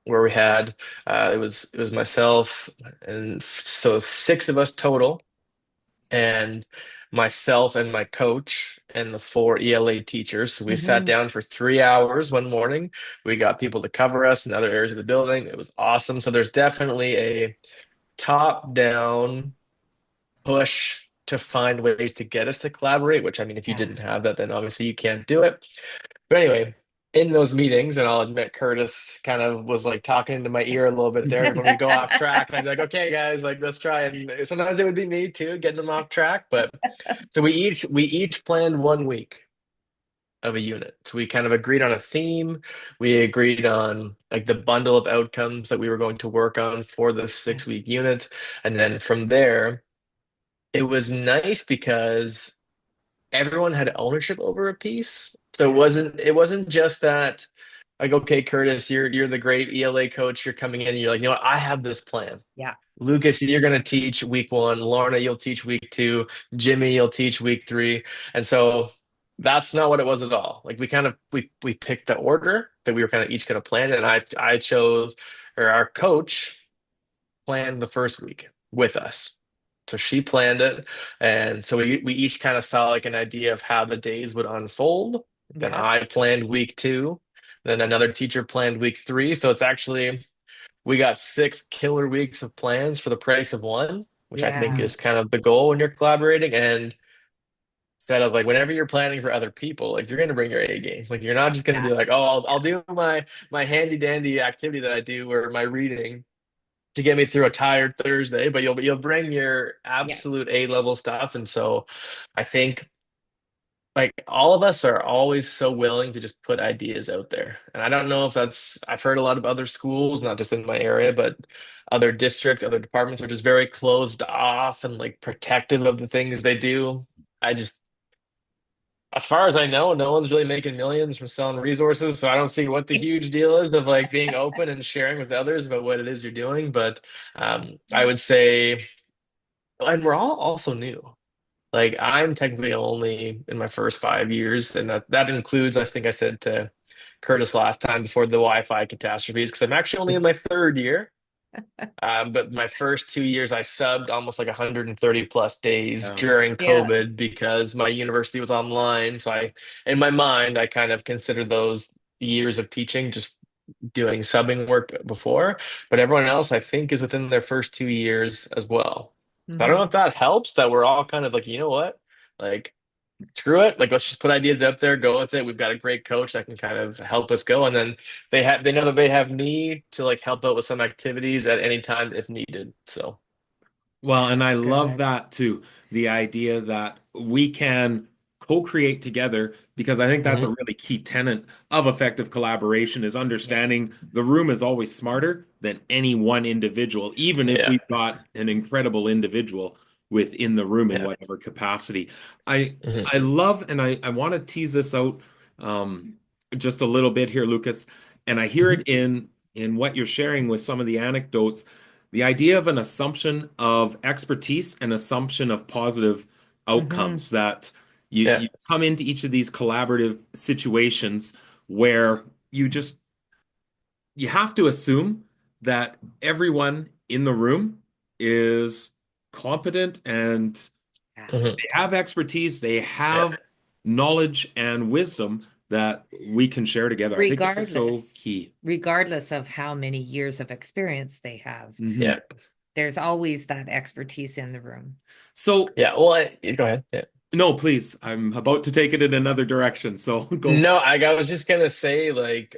S4: where we had it was myself and so 6 of us total and myself and my coach and the 4 ELA teachers. So we sat
S1: Hmm.
S4: down for 3 hours one morning. We got people to cover us in other areas of the building. It was awesome. So there's definitely a top-down push to find ways to get us to collaborate, which I mean, if you
S1: Yeah.
S4: didn't have that, then obviously you can't do it. But anyway, in those meetings, and I'll admit Kurtis kind of was like talking into my ear a little bit there when we go off track, and I'd be like, "Okay, guys, like let's try." And sometimes it would be me too, getting them off track. But so we each planned 1 week of a unit. So we kind of agreed on a theme. We agreed on like the bundle of outcomes that we were going to work on for the
S1: Yeah.
S4: 6-week unit, and then from there, it was nice because everyone had ownership over a piece. So
S1: Yeah.
S4: it wasn't just that like, okay, Kurtis, you're the great ELA coach. You're coming in and you're like, you know what, I have this plan.
S1: Yeah.
S4: Lucas, you're gonna teach week one. Lorna, you'll teach week two. Jimmy, you'll teach week three. And so That's not what it was at all. Like we picked the order that we were kind of each going to plan, and I chose, or our coach planned the first week with us. So she planned it, and so we each kind of saw like an idea of how the days would unfold. Then
S1: Yeah.
S4: I planned week two, then another teacher planned week three. So it's actually we got 6 killer weeks of plans for the price of one, which I think
S1: Yeah.
S4: is kind of the goal when you're collaborating. And instead of like whenever you're planning for other people, like you're going to bring your A game. Like you're not just going to
S1: Yeah.
S4: be like, oh, I'll do my handy dandy activity that I do or my reading to get me through a tired Thursday, but you'll bring your
S1: Yeah.
S4: absolute A level stuff. And so I think like all of us are always so willing to just put ideas out there. And I don't know if that's, I've heard a lot of other schools, not just in my area, but other districts, other departments are just very closed off and like protective of the things they do. I just, as far as I know, no one's really making millions from selling resources. So I don't see what the huge deal is of like being open and sharing with others about what it is you're doing. But I would say, and we're all also new. Like I'm technically only in my first 5 years, and that includes, I think I said to Kurtis last time before the Wi-Fi catastrophes, because I'm actually only in my third year. But my first 2 years, I subbed almost like 130 plus days
S3: Yeah.
S4: during
S1: Yeah.
S4: COVID because my university was online. So in my mind, I kind of consider those years of teaching just doing subbing work before. But everyone else, I think, is within their first 2 years as well. So I don't know
S1: Hmm.
S4: if that helps that we're all kind of like, you know what? Like, screw it. Like, let's just put ideas out there, go with it. We've got a great coach that can kind of help us go. And then they know that they have me to like help out with some activities at any time if needed. So
S3: Well, and I love
S1: Good.
S3: that too. The idea that we can co-create together, because I think that's a
S4: mhm.
S3: really key tenet of effective collaboration is
S1: Yeah.
S3: understanding the room is always smarter than any one individual, even if
S4: Yeah.
S3: we've got an incredible individual within the room in
S4: Yeah.
S3: whatever capacity. I
S4: Mhm.
S3: I love and I want to tease this out um, just a little bit here, Lucas, and I hear
S4: Mhm.
S3: it in what you're sharing with some of the anecdotes, the idea of an assumption of expertise and assumption of positive
S1: Hmm.
S3: outcomes that you
S4: Yeah.
S3: come into each of these collaborative situations where you have to assume that everyone in the room is competent and
S1: Yeah.
S4: Mhm.
S3: they have expertise, they
S4: Yeah.
S3: have knowledge and wisdom that we can share together. I think this is so
S1: Regardless,
S3: key.
S1: regardless of how many years of experience they have,
S3: Mhm.
S4: Yeah.
S1: there's always that expertise in the room.
S3: So,
S4: Yeah. Well, go ahead. Yeah.
S3: no, please. I'm about to take it in another direction, so go for
S4: No, I was just gonna say, like,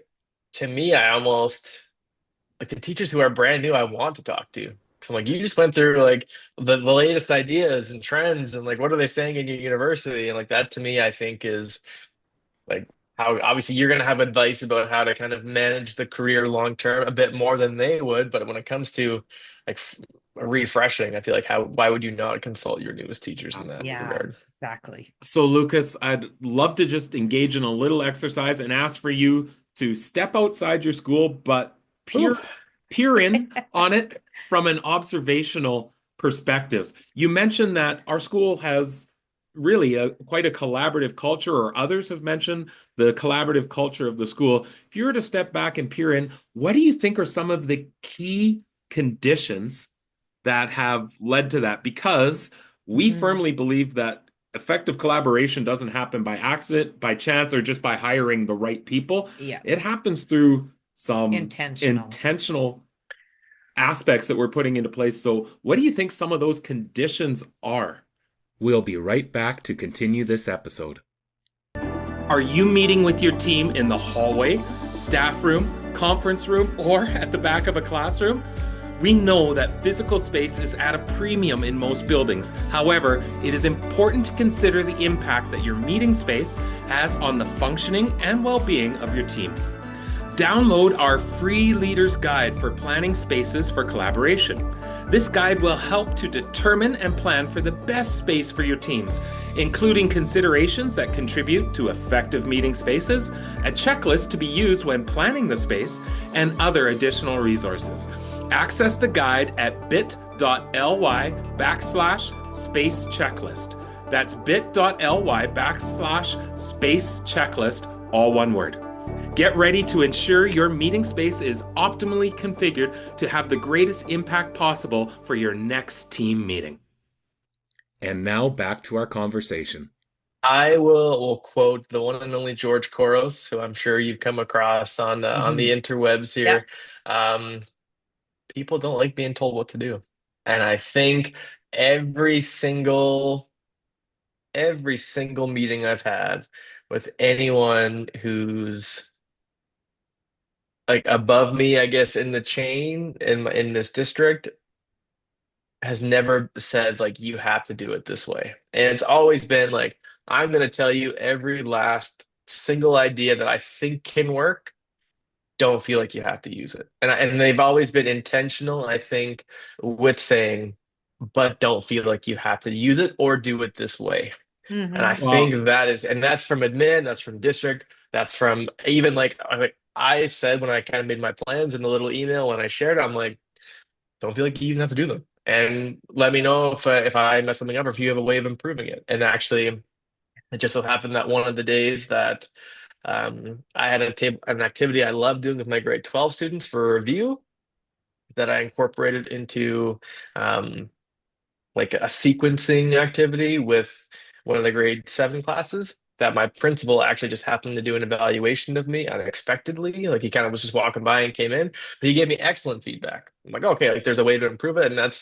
S4: to me, I almost like the teachers who are brand new, I want to talk to. So like you just went through like the latest ideas and trends and like what are they saying in your university? And like that to me, I think is like how obviously you're gonna have advice about how to kind of manage the career long term a bit more than they would. But when it comes to like refreshing, I feel like how why would you not consult your newest teachers in that
S3: absolutely.
S1: Yeah,
S4: regard?
S1: exactly.
S3: So, Lucas, I'd love to just engage in a little exercise and ask for you to step outside your school, but
S4: Ooh.
S3: peer in on it from an observational perspective. You mentioned that our school has really quite a collaborative culture, or others have mentioned the collaborative culture of the school. If you were to step back and peer in, what do you think are some of the key conditions that have led to that? Because we
S1: Hmm.
S3: firmly believe that effective collaboration doesn't happen by accident, by chance, or just by hiring the right people.
S1: Yeah,
S3: It happens through some
S1: intentional.
S3: intentional aspects that we're putting into place. So, what do you think some of those conditions are? We'll be right back to continue this episode. Are you meeting with your team in the hallway, staff room, conference room, or at the back of a classroom? We know that physical space is at a premium in most buildings. However, it is important to consider the impact that your meeting space has on the functioning and well-being of your team. Download our free Leader's Guide for planning spaces for collaboration. This guide will help to determine and plan for the best space for your teams, including considerations that contribute to effective meeting spaces, a checklist to be used when planning the space, and other additional resources. Access the guide at bit.ly/space checklist. That's bit.ly/space checklist, all one word. Get ready to ensure your meeting space is optimally configured to have the greatest impact possible for your next team meeting. And now back to our conversation.
S4: I will quote the one and only George Couros, who I'm sure you've come across on the interwebs here. Um, People don't like being told what to do, and I think every single every single meeting I've had with anyone who's like above me, I guess, in the chain in this district has never said like you have to do it this way. And it's always been like I'm going to tell you every last single idea that I think can work. Don't feel like you have to use it. And they've always been intentional, I think, with saying, but don't feel like you have to use it or do it this way. And I
S3: Well,
S4: think and that's from admin, that's from district, that's from even I said when I kind of made my plans in the little email when I shared, I'm like, don't feel like you even have to do them. And let me know if I mess something up or if you have a way of improving it. And actually, it just so happened that one of the days that I had an activity I love doing with my grade 12 students for review that I incorporated into like a sequencing activity with one of the grade 7 classes that my principal actually just happened to do an evaluation of me unexpectedly. Like he kind of was just walking by and came in, but he gave me excellent feedback. I'm like, okay, like there's a way to improve it, and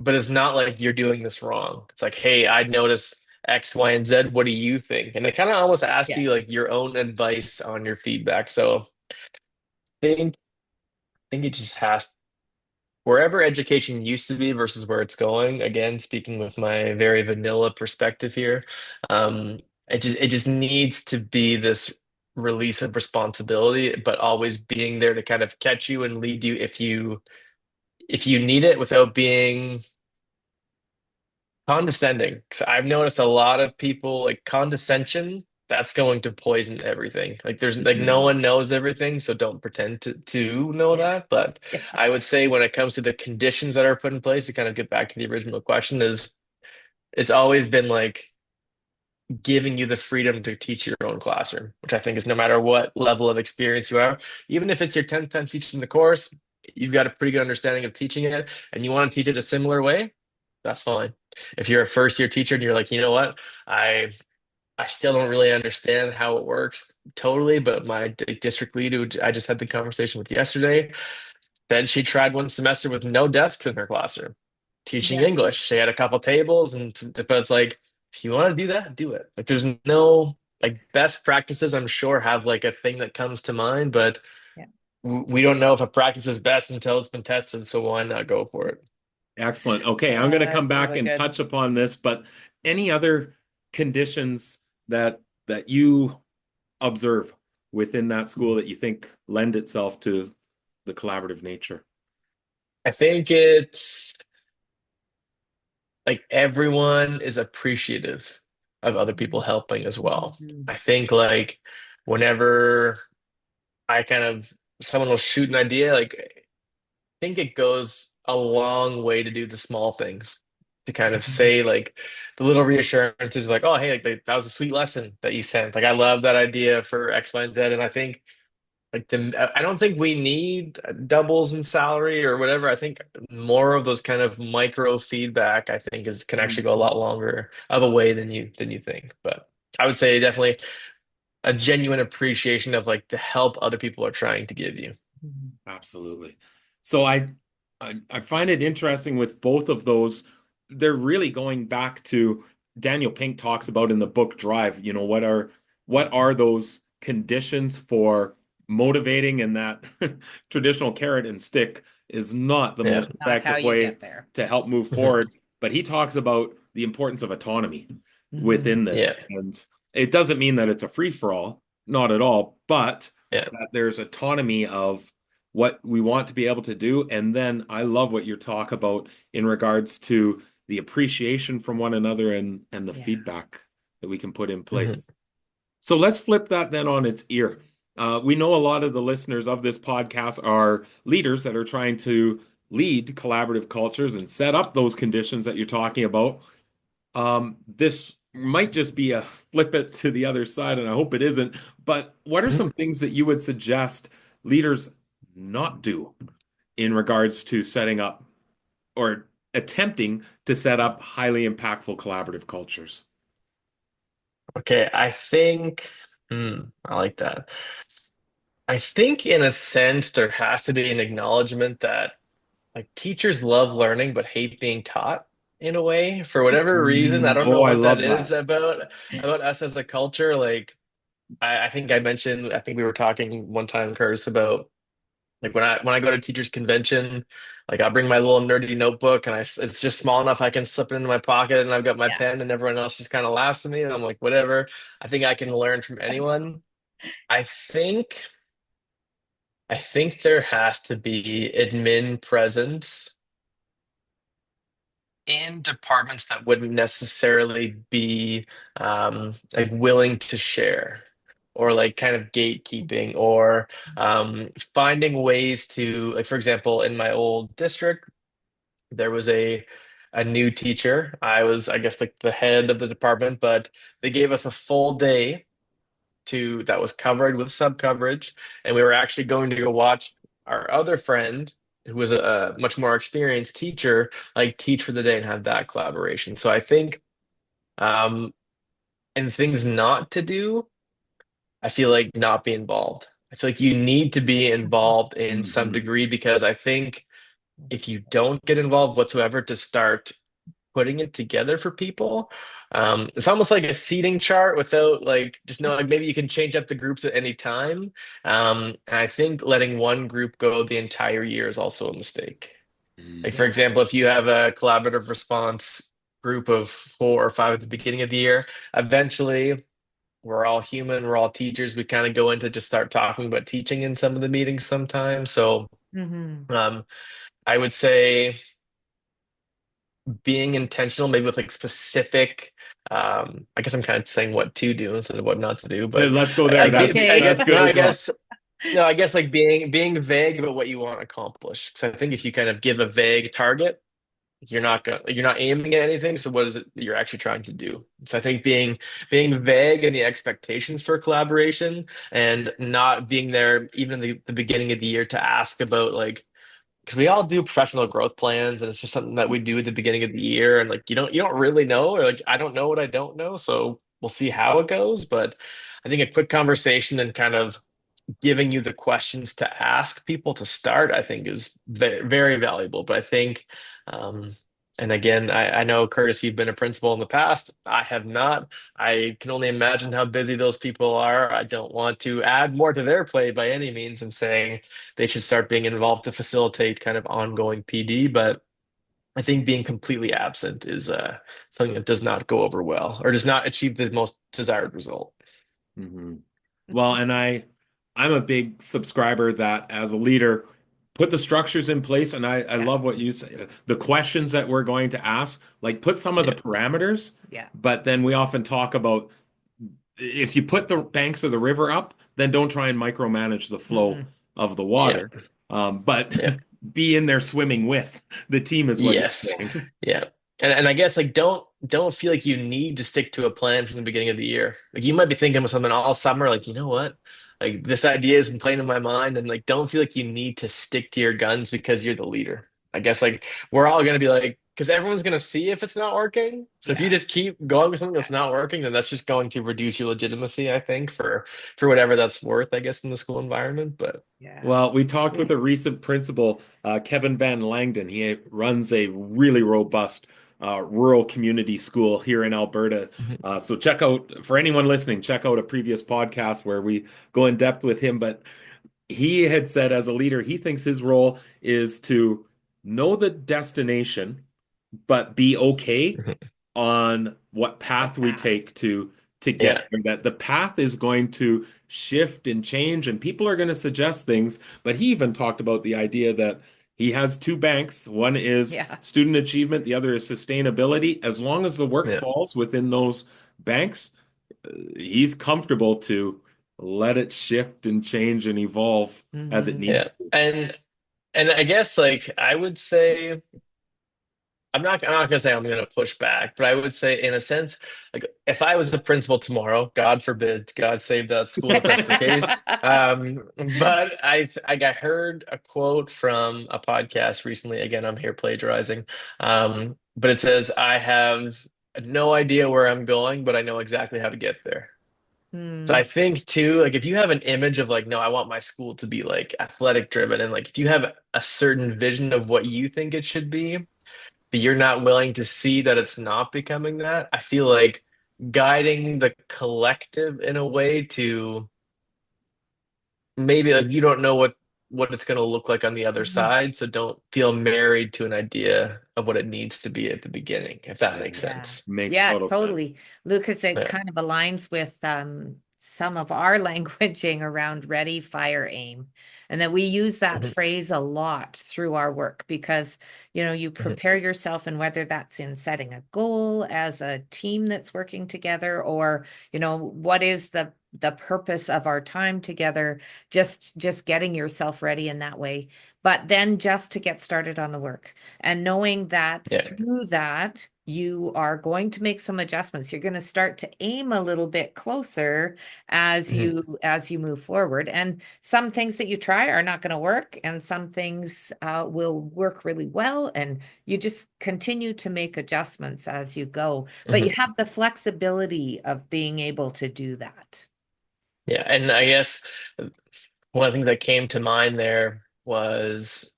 S4: but it's not like you're doing this wrong. It's like, hey, I noticed X, Y, and Z. What do you think? And they kind of almost ask
S1: Yeah.
S4: you like your own advice on your feedback. So I think it just has wherever education used to be versus where it's going. Again, speaking with my very vanilla perspective here, um, it just needs to be this release of responsibility, but always being there to kind of catch you and lead you if you need it without being condescending. 'Cause I've noticed a lot of people like condescension, that's going to poison everything. Like there's like no one knows everything, so don't pretend to know
S1: Yeah.
S4: that. But
S1: Yeah.
S4: I would say when it comes to the conditions that are put in place, to kind of get back to the original question, is it's always been like giving you the freedom to teach your own classroom, which I think is no matter what level of experience you have, even if it's your 10th time teaching the course, you've got a pretty good understanding of teaching it and you want to teach it a similar way, that's fine. If you're a first year teacher and you're like, you know what, I still don't really understand how it works totally, but my district lead, who I just had the conversation with yesterday, said she tried one semester with no desks in her classroom, teaching
S1: Yeah.
S4: English. She had a couple tables, but it's like, if you want to do that, do it. Like, there's no like best practices. I'm sure have like a thing that comes to mind, but
S1: Yeah.
S4: we don't know if a practice is best until it's been tested. So why not go for it?
S3: excellent. Okay, I'm going to come
S1: That's
S3: back
S1: really
S3: and
S1: good.
S3: touch upon this, but any other conditions that you observe within that school that you think lend itself to the collaborative nature?
S4: I think it's like everyone is appreciative of other people helping as well.
S1: Mhm.
S4: I think like whenever I kind of someone will shoot an idea, like I think it goes a long way to do the small things. To kind of
S3: Mhm.
S4: say like the little reassurances like, oh hey, that was a sweet lesson that you sent. Like I love that idea for X, Y, and Z. And I think like I don't think we need doubles in salary or whatever. I think more of those kind of micro feedback, I think, is can actually go a lot longer of a way than you think. But I would say definitely a genuine appreciation of like the help other people are trying to give you.
S3: Absolutely. So I find it interesting with both of those. They're really going back to Daniel Pink talks about in the book Drive, what are those conditions for motivating, and that traditional carrot and stick is not the
S4: Yeah.
S3: most
S1: Not how
S3: effective
S1: you
S3: way
S1: get there.
S3: to help move
S4: Mhm.
S3: forward. But he talks about the importance of autonomy
S1: Mhm.
S3: within
S4: Yeah.
S3: this. And it doesn't mean that it's a free for all, not at all, but
S4: Yeah.
S3: that there's autonomy of what we want to be able to do. And then I love what you talk about in regards to the appreciation from one another and the
S1: Yeah.
S3: feedback that we can put in
S4: Mhm.
S3: place. So let's flip that then on its ear. We know a lot of the listeners of this podcast are leaders that are trying to lead collaborative cultures and set up those conditions that you're talking about. This might just be a flip it to the other side, and I hope it isn't. But what are
S4: Mhm.
S3: some things that you would suggest leaders not do in regards to setting up or attempting to set up highly impactful collaborative cultures?
S4: Okay, I like that. I think in a sense there has to be an acknowledgement that like teachers love learning but hate being taught in a way for whatever reason. I don't know
S3: Oh, I
S4: what that
S3: love
S4: is
S3: that.
S4: about us as a culture. Like I think I mentioned, I think we were talking one time, Curtis, about like when I go to teachers convention, like I'll bring my little nerdy notebook and it's just small enough I can slip it into my pocket and I've got my
S1: Yeah.
S4: pen and everyone else just kind of laughs at me and I'm like, whatever. I think I can learn from anyone. I think I think there has to be admin presence in departments that wouldn't necessarily be like willing to share or like kind of gatekeeping or finding ways to like for example in my old district there was a new teacher. I was I guess like the head of the department, but they gave us a full day to that was covered with sub coverage, and we were actually going to go watch our other friend, who was a much more experienced teacher, like teach for the day and have that collaboration. So I think, um, and things not to do, I feel like not be involved. I feel like you need to be involved in some
S3: Mhm.
S4: degree because I think if you don't get involved whatsoever to start putting it together for people. It's almost like a seating chart without like just know like maybe you can change up the groups at any time. And I think letting one group go the entire year is also a mistake. Like for
S1: Yeah.
S4: example, if you have a collaborative response group of 4 or 5 at the beginning of the year, eventually we're all human, we're all teachers. We kind of go into just start talking about teaching in some of the meetings sometimes. So
S1: Hmm.
S4: um, I would say being intentional, maybe with like specific, I guess I'm kind of saying what to do instead of what not to do, but
S3: Let's go there.
S4: like I
S1: Okay.
S3: That's
S4: guess no,
S3: good
S4: I
S3: as well.
S4: guess no, I guess like being vague about what you want to accomplish. Because I think if you kind of give a vague target, you're not aiming at anything. So what is it that you're actually trying to do? So I think being vague in the expectations for collaboration and not being there even in the beginning of the year to ask about like because we all do professional growth plans and it's just something that we do at the beginning of the year and like you don't really know or like I don't know what I don't know so we'll see how it goes but I think a quick conversation and kind of giving you the questions to ask people to start I think is very, very valuable but I think um and again I know Curtis you've been a principal in the past I have not I can only imagine how busy those people are I don't want to add more to their plate by any means and saying they should start being involved to facilitate kind of ongoing PD. But I think being completely absent is something that does not go over well or does not achieve the most desired result.
S3: hmm Well, and I'm a big subscriber that as a leader, put the structures in place. And I
S1: Yeah.
S3: love what you say. The questions that we're going to ask, like put some of the
S4: Yeah,
S3: parameters,
S1: Yeah.
S3: but then we often talk about if you put the banks of the river up, then don't try and micromanage the flow
S1: Hmm.
S3: of the
S4: yeah,
S3: water. But
S4: yeah.
S3: be in there swimming with the team is what you're
S4: Yes.
S3: saying.
S4: Yeah. And I guess like don't feel like you need to stick to a plan from the beginning of the year. Like you might be thinking of something all summer, like, you know what? Like this idea has been playing in my mind and like don't feel like you need to stick to your guns because you're the leader. I guess like we're all gonna be like because everyone's gonna see if it's not working. So if you
S1: Yeah.
S4: just keep going with something that's not working, then that's just going to reduce your legitimacy, I think, for whatever that's worth, I guess, in the school environment. But
S1: Yeah.
S3: Well, we talked with a recent principal, Kevin Van Langdon. He runs a really robust rural community school here in Alberta.
S4: Mhm.
S3: So check out, for anyone listening, check out a previous podcast where we go in depth with him. But he had said as a leader, he thinks his role is to know the destination, but be okay on what
S1: The
S3: path we
S1: path.
S3: take to get
S4: Yeah.
S3: there. That the path is going to shift and change, and people are going to suggest things. But he even talked about the idea that he has two banks. One is
S1: Yeah.
S3: student achievement, the other is sustainability. As long as the work
S4: Yeah.
S3: falls within those banks, he's comfortable to let it shift and change and evolve as it
S1: Hmm.
S4: Yeah.
S3: needs to.
S4: And I guess like I would say I'm not gonna say I'm gonna push back, but I would say in a sense, like if I was the principal tomorrow, God forbid, God save that school if that's the case. But I heard a quote from a podcast recently. Again, I'm here plagiarizing. But it says, I have no idea where I'm going, but I know exactly how to get there. So
S1: Hmm.
S4: I think too, like if you have an image of like, no, I want my school to be like athletic driven, and like if you have a certain vision of what you think it should be, but you're not willing to see that it's not becoming that, I feel like guiding the collective in a way to maybe like you don't know what it's going to look like on the other side, so don't feel married to an idea of what it needs to be at the beginning, if that makes
S1: Yeah.
S4: sense.
S3: Makes
S1: Yeah,
S3: total sense.
S1: totally. Lucas, it
S4: Yeah.
S1: kind of aligns with some of our languaging around ready, fire, aim. And that we use that
S4: Mhm,
S1: phrase a lot through our work because, you
S4: mhm,
S1: prepare yourself, and whether that's in setting a goal as a team that's working together, or, what is the purpose of our time together, just getting yourself ready in that way. But then just to get started on the work, and knowing that
S4: yeah.
S1: through that, you are going to make some adjustments. You're going to start to aim a little bit closer as
S4: Mhm,
S1: you move forward. And some things that you try are not going to work, and some things will work really well. And you just continue to make adjustments as you go. But you
S4: mhm.
S1: have the flexibility of being able to do that.
S4: Yeah, and I guess one of the things that came to mind there was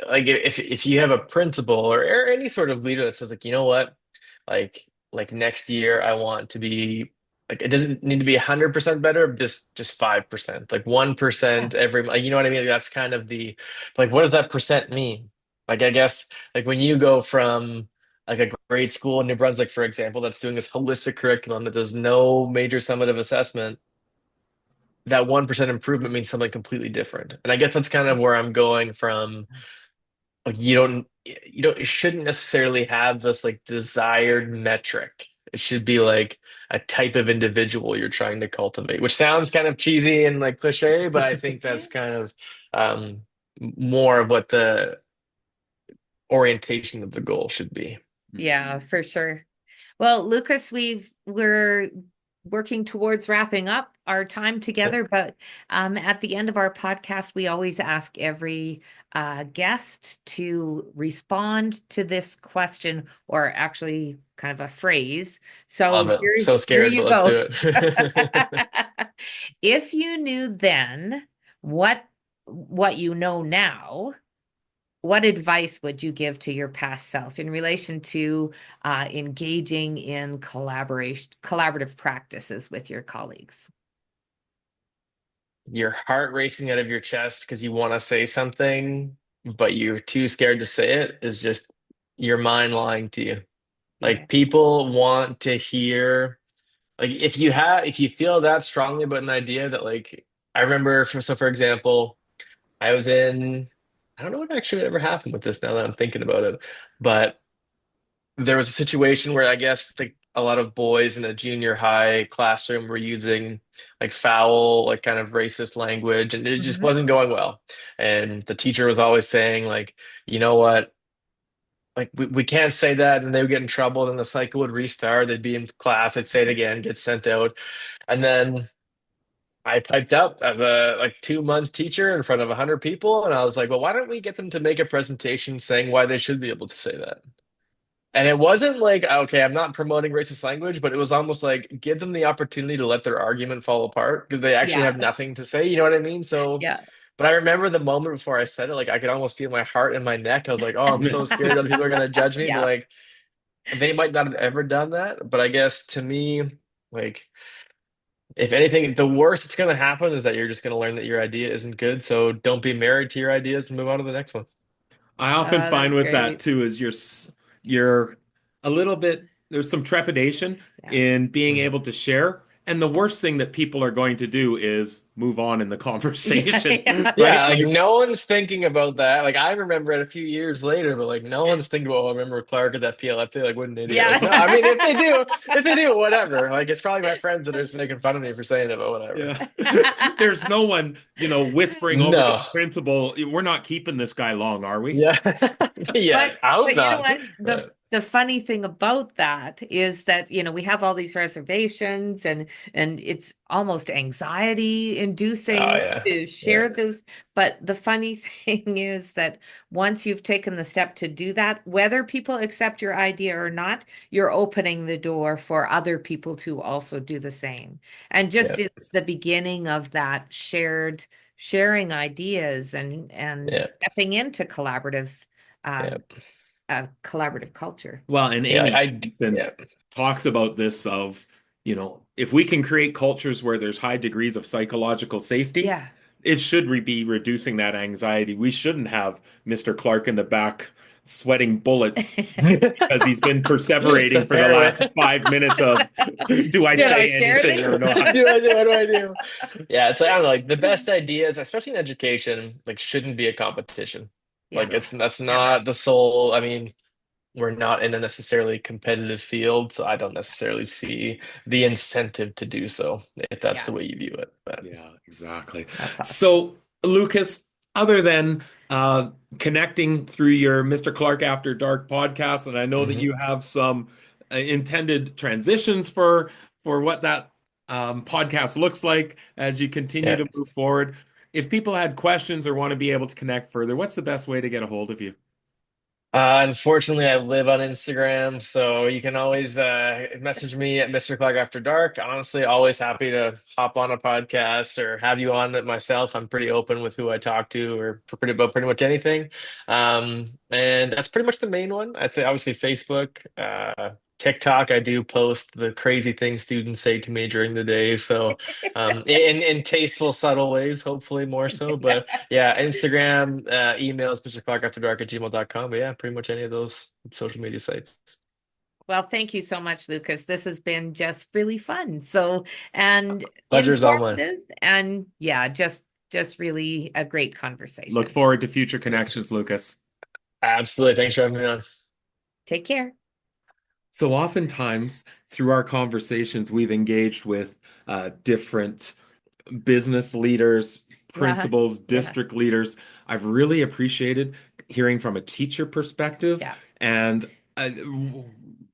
S4: like if you have a principal or any sort of leader that says like, you know what, like next year I want to be like it doesn't need to be 100% better, but just 5%, like
S1: Yeah.
S4: 1% every month. You know what I mean? That's kind of the like what does that percent mean? Like I guess like when you go from like a grade school in New Brunswick, for example, that's doing this holistic curriculum that does no major summative assessment, that 1% improvement means something completely different. And I guess that's kind of where I'm going from. Like you don't you shouldn't necessarily have this like desired metric. It should be like a type of individual you're trying to cultivate, which sounds kind of cheesy and like cliche, but I think that's kind of um more of what the orientation of the goal should be.
S1: Yeah, for sure. Well, Lucas, we're working towards wrapping up our time
S4: Yeah.
S1: together, but at the end of our podcast, we always ask every guest to respond to this question, or actually kind of a phrase. So
S4: Love it.
S1: here,
S4: So
S1: here
S4: scared, but
S1: you
S4: let's
S1: go.
S4: do it.
S1: If you knew then what what you know now, what advice would you give to your past self in relation to engaging in collaborative practices with your colleagues?
S4: Your heart racing out of your chest because you want to say something, but you're too scared to say it is just your mind lying to you.
S1: Yeah.
S4: Like people want to hear, like if you feel that strongly about an idea that like I remember for example, I was in I don't know what actually ever happened with this now that I'm thinking about it, but there was a situation where I guess like a lot of boys in a junior high classroom were using like foul, like kind of racist language, and it just
S1: Mhm.
S4: wasn't going well. And the teacher was always saying like, you know what? Like we can't say that, and they would get in trouble. Then the cycle would restart. They'd be in class. They'd say it again, get sent out, and then I typed up as a like 2 month teacher in front of 100 people, and I was like, well, why don't we get them to make a presentation saying why they should be able to say that? And it wasn't like, okay, I'm not promoting racist language, but it was almost like give them the opportunity to let their argument fall apart because they actually
S1: Yeah.
S4: have nothing to say. You know what I mean? So,
S1: Yeah.
S4: but I remember the moment before I said it, like I could almost feel my heart in my neck. I was like, oh, I'm so scared other people are going to judge me. But
S1: Yeah.
S4: like, they might not have ever done that. But I guess to me, like, if anything, the worst that's going to happen is that you're just going to learn that your idea isn't good. So don't be married to your ideas and move on to the next one.
S3: I often find
S1: That's
S3: with that
S1: great.
S3: too is you're a little bit there's some trepidation
S1: Yeah.
S3: in being
S4: Mhm.
S3: able to share. And the worst thing that people are going to do is move on in the conversation,
S1: Yeah.
S3: right?
S4: Yeah, like no one's thinking about that. Like I remember it a few years later, but like no one's thinking about, oh, I remember Clarke at that PLF day. Like what an idiot. Like no, I mean if they do, whatever. Like it's probably my friends that are just making fun of me for saying it, but whatever.
S3: Yeah. There's no one, whispering over to
S4: No.
S3: the principal, we're not keeping this guy long, are we?
S4: Yeah. Yeah,
S1: But
S4: I hope
S1: you know
S4: not.
S1: what? The funny thing about that is that, we have all these reservations and it's almost anxiety
S4: Oh
S1: inducing
S4: yeah.
S1: to
S4: Yeah.
S1: share this. But the funny thing is that once you've taken the step to do that, whether people accept your idea or not, you're opening the door for other people to also do the same. And
S4: Yeah.
S1: just it's the beginning of that sharing ideas and
S4: Yeah.
S1: stepping into uh,
S4: Yeah.
S1: collaborative culture.
S3: Well, and
S4: Yeah.
S3: Amy
S4: I
S3: Johnson
S4: yeah.
S3: talks about this of, if we can create cultures where there's high degrees of psychological safety,
S1: Yeah.
S3: it should be reducing that anxiety. We shouldn't have Mr. Clarke in the back sweating bullets because he's been
S4: It's a
S3: perseverating for the
S4: fair
S3: last
S4: way.
S3: 5 minutes of, do I
S1: Should I
S3: say
S1: share
S3: anything or
S4: What
S3: not?
S4: do I do? What do I do? Yeah, it's like I don't know, like the best ideas, especially in education, like shouldn't be a competition.
S1: Yeah.
S4: Like
S3: No.
S4: that's
S1: Yeah.
S4: not the sole. I mean, we're not in a necessarily competitive field, so I don't necessarily see the incentive to do so if that's
S1: Yeah.
S4: the way you view it. But
S3: Yeah, exactly.
S1: That's awesome.
S3: So, Lucas, other than connecting through your Mr. Clarke After Dark podcast, and I know that
S4: Mhm.
S3: you have some intended transitions for what that podcast looks like as you continue
S4: Yeah.
S3: to move forward. If people had questions or want to be able to connect further, what's the best way to get a hold of you?
S4: Unfortunately, I live on Instagram, so you can always message me at Mr. Clarke After Dark. Honestly, always happy to hop on a podcast or have you on it myself. I'm pretty open with who I talk to or for pretty much anything. And that's pretty much the main one. I'd say obviously Facebook, TikTok. I do post the crazy things students say to me during the day. So in tasteful, subtle ways, hopefully more so. But yeah, Instagram, emails, mrclarkeafterdark@gmail.com. But yeah, pretty much any of those social media sites.
S1: Well, thank you so much, Lucas. This has been just really fun. So, and
S4: Pleasure is all mine.
S1: informative and yeah, just really a great
S3: Look
S1: conversation.
S3: forward to future connections, Lucas.
S4: Absolutely. Thanks for having me on.
S1: Take care.
S3: So oftentimes through our conversations, we've engaged with different business leaders,
S1: Yeah.
S3: principals,
S1: Yeah.
S3: district leaders. I've really appreciated hearing from a teacher perspective
S1: Yeah.
S3: and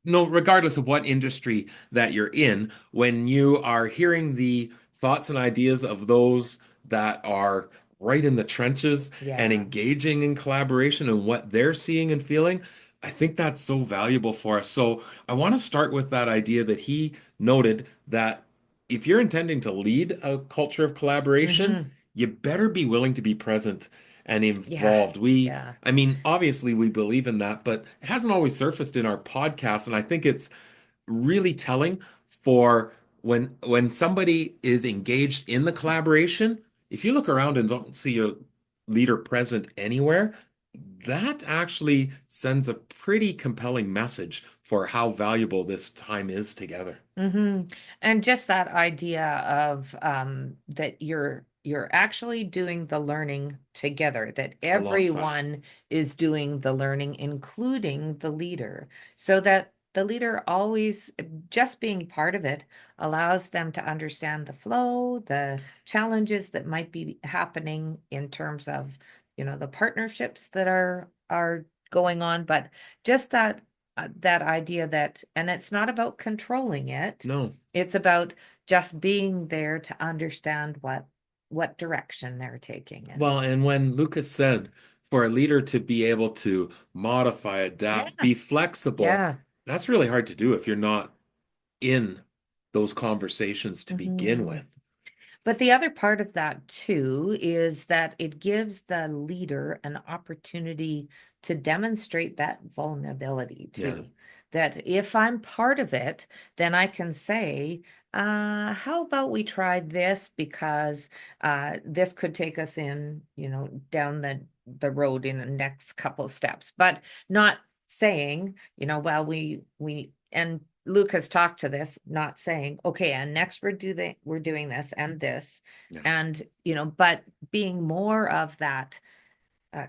S3: no, regardless of what industry that you're in, when you are hearing the thoughts and ideas of those that are right in the trenches and
S1: Yeah.
S3: engaging in collaboration and what they're seeing and feeling, I think that's so valuable for us. So I want to start with that idea that he noted that if you're intending to lead a culture of collaboration,
S1: Hmm.
S3: you better be willing to be present and
S1: Yeah.
S3: involved.
S1: Yeah.
S3: I mean, obviously we believe in that, but it hasn't always surfaced in our podcast. And I think it's really telling for when somebody is engaged in the collaboration. If you look around and don't see your leader present anywhere, that actually sends a pretty compelling message for how valuable this time is together.
S1: Hmm. And just that idea of that you're actually doing the learning together, that
S3: Alongside.
S1: everyone is doing the learning, including the leader, so that the leader always just being part of it allows them to understand the flow, the challenges that might be happening in terms of, the partnerships that are going on, but just that idea that, and it's not about controlling it.
S3: No.
S1: It's about just being there to understand what direction they're taking.
S3: Well, and when Lucas said for a leader to be able to modify, adapt,
S1: Yeah,
S3: be flexible,
S1: yeah.
S3: that's really hard to do if you're not in those conversations to begin
S1: Mhm.
S3: with.
S1: But the other part of that too is that it gives the leader an opportunity to demonstrate that vulnerability
S3: Yeah.
S1: too. That if I'm part of it, then I can say, how about we try this because this could take us in, down the road in the next couple of steps, but not saying, well, we and Lucas talked to this, not saying, okay, and next we're doing this and this, and but being more of that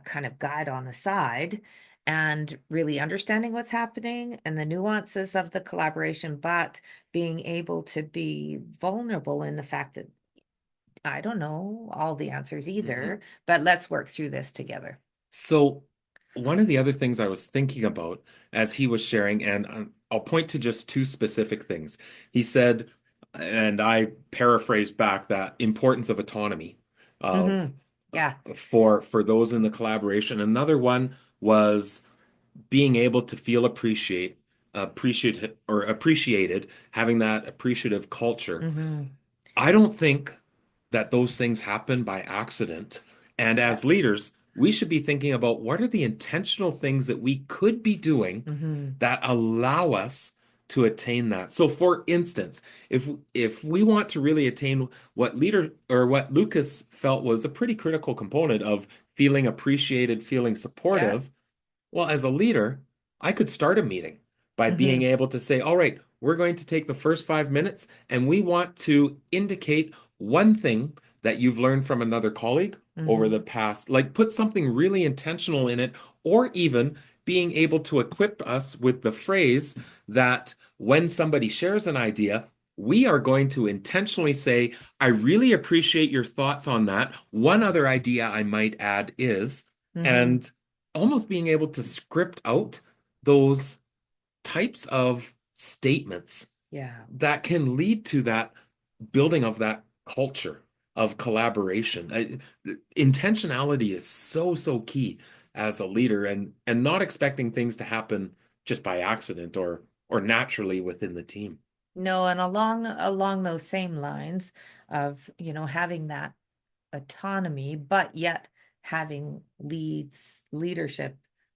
S1: kind of guide on the side and really understanding what's happening and the nuances of the collaboration, but being able to be vulnerable in the fact that I don't know all the answers either, but let's work through this together.
S3: So one of the other things I was thinking about as he was sharing, and I'll point to just two specific things. He said, and I paraphrased back, that importance of autonomy of for those in the collaboration. Another one was being able to feel appreciated, having that appreciative culture. I don't think that those things happen by accident. And as leaders, we should be thinking about what are the intentional things that we could be doing that allow us to attain that. So for instance, if we want to really attain what Lucas felt was a pretty critical component of feeling appreciated, feeling supportive, well, as a leader, I could start a meeting by being able to say, all right, we're going to take the first 5 minutes and we want to indicate one thing that you've learned from another colleague over the past, like put something really intentional in it, or even being able to equip us with the phrase that when somebody shares an idea, we are going to intentionally say, I really appreciate your thoughts on that. One other idea I might add is, and almost being able to script out those types of statements that can lead to that building of that culture of collaboration. Intentionality is so key as a leader, and not expecting things to happen just by accident or naturally within the team.
S1: No, and along those same lines of, having that autonomy, but yet having leadership,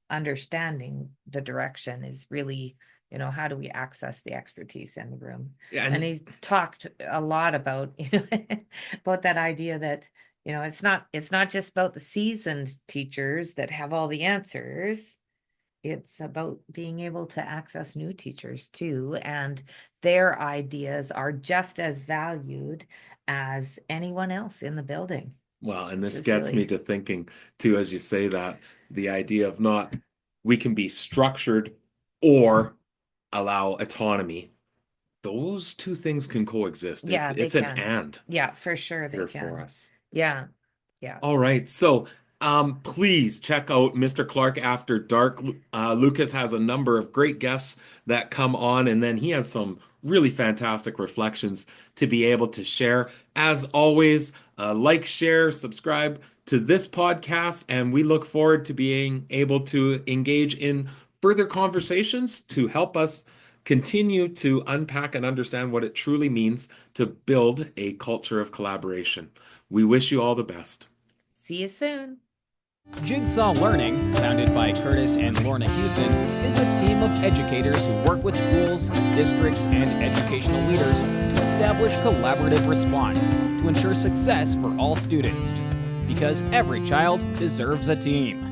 S1: understanding the direction is really, how do we access the expertise in the room? And he's talked a lot about, about that idea that, it's not just about the seasoned teachers that have all the answers. It's about being able to access new teachers too, and their ideas are just as valued as anyone else in the building.
S3: Well, and this gets me to thinking too, as you say that, the idea of not, we can be structured or allow autonomy. Those two things can coexist.
S1: Yeah,
S3: it's an and.
S1: Yeah, for sure they can.
S3: For us.
S1: Yeah.
S3: All right. So please check out Mr. Clarke After Dark. Lucas has a number of great guests that come on, and then he has some really fantastic reflections to be able to share. As always, like, share, subscribe to this podcast, and we look forward to being able to engage in further conversations to help us continue to unpack and understand what it truly means to build a culture of collaboration. We wish you all the best.
S1: See you soon.
S2: Jigsaw Learning, founded by Kurtis and Lorna Hewson, is a team of educators who work with schools, districts, and educational leaders to establish collaborative response to ensure success for all students. Because every child deserves a team.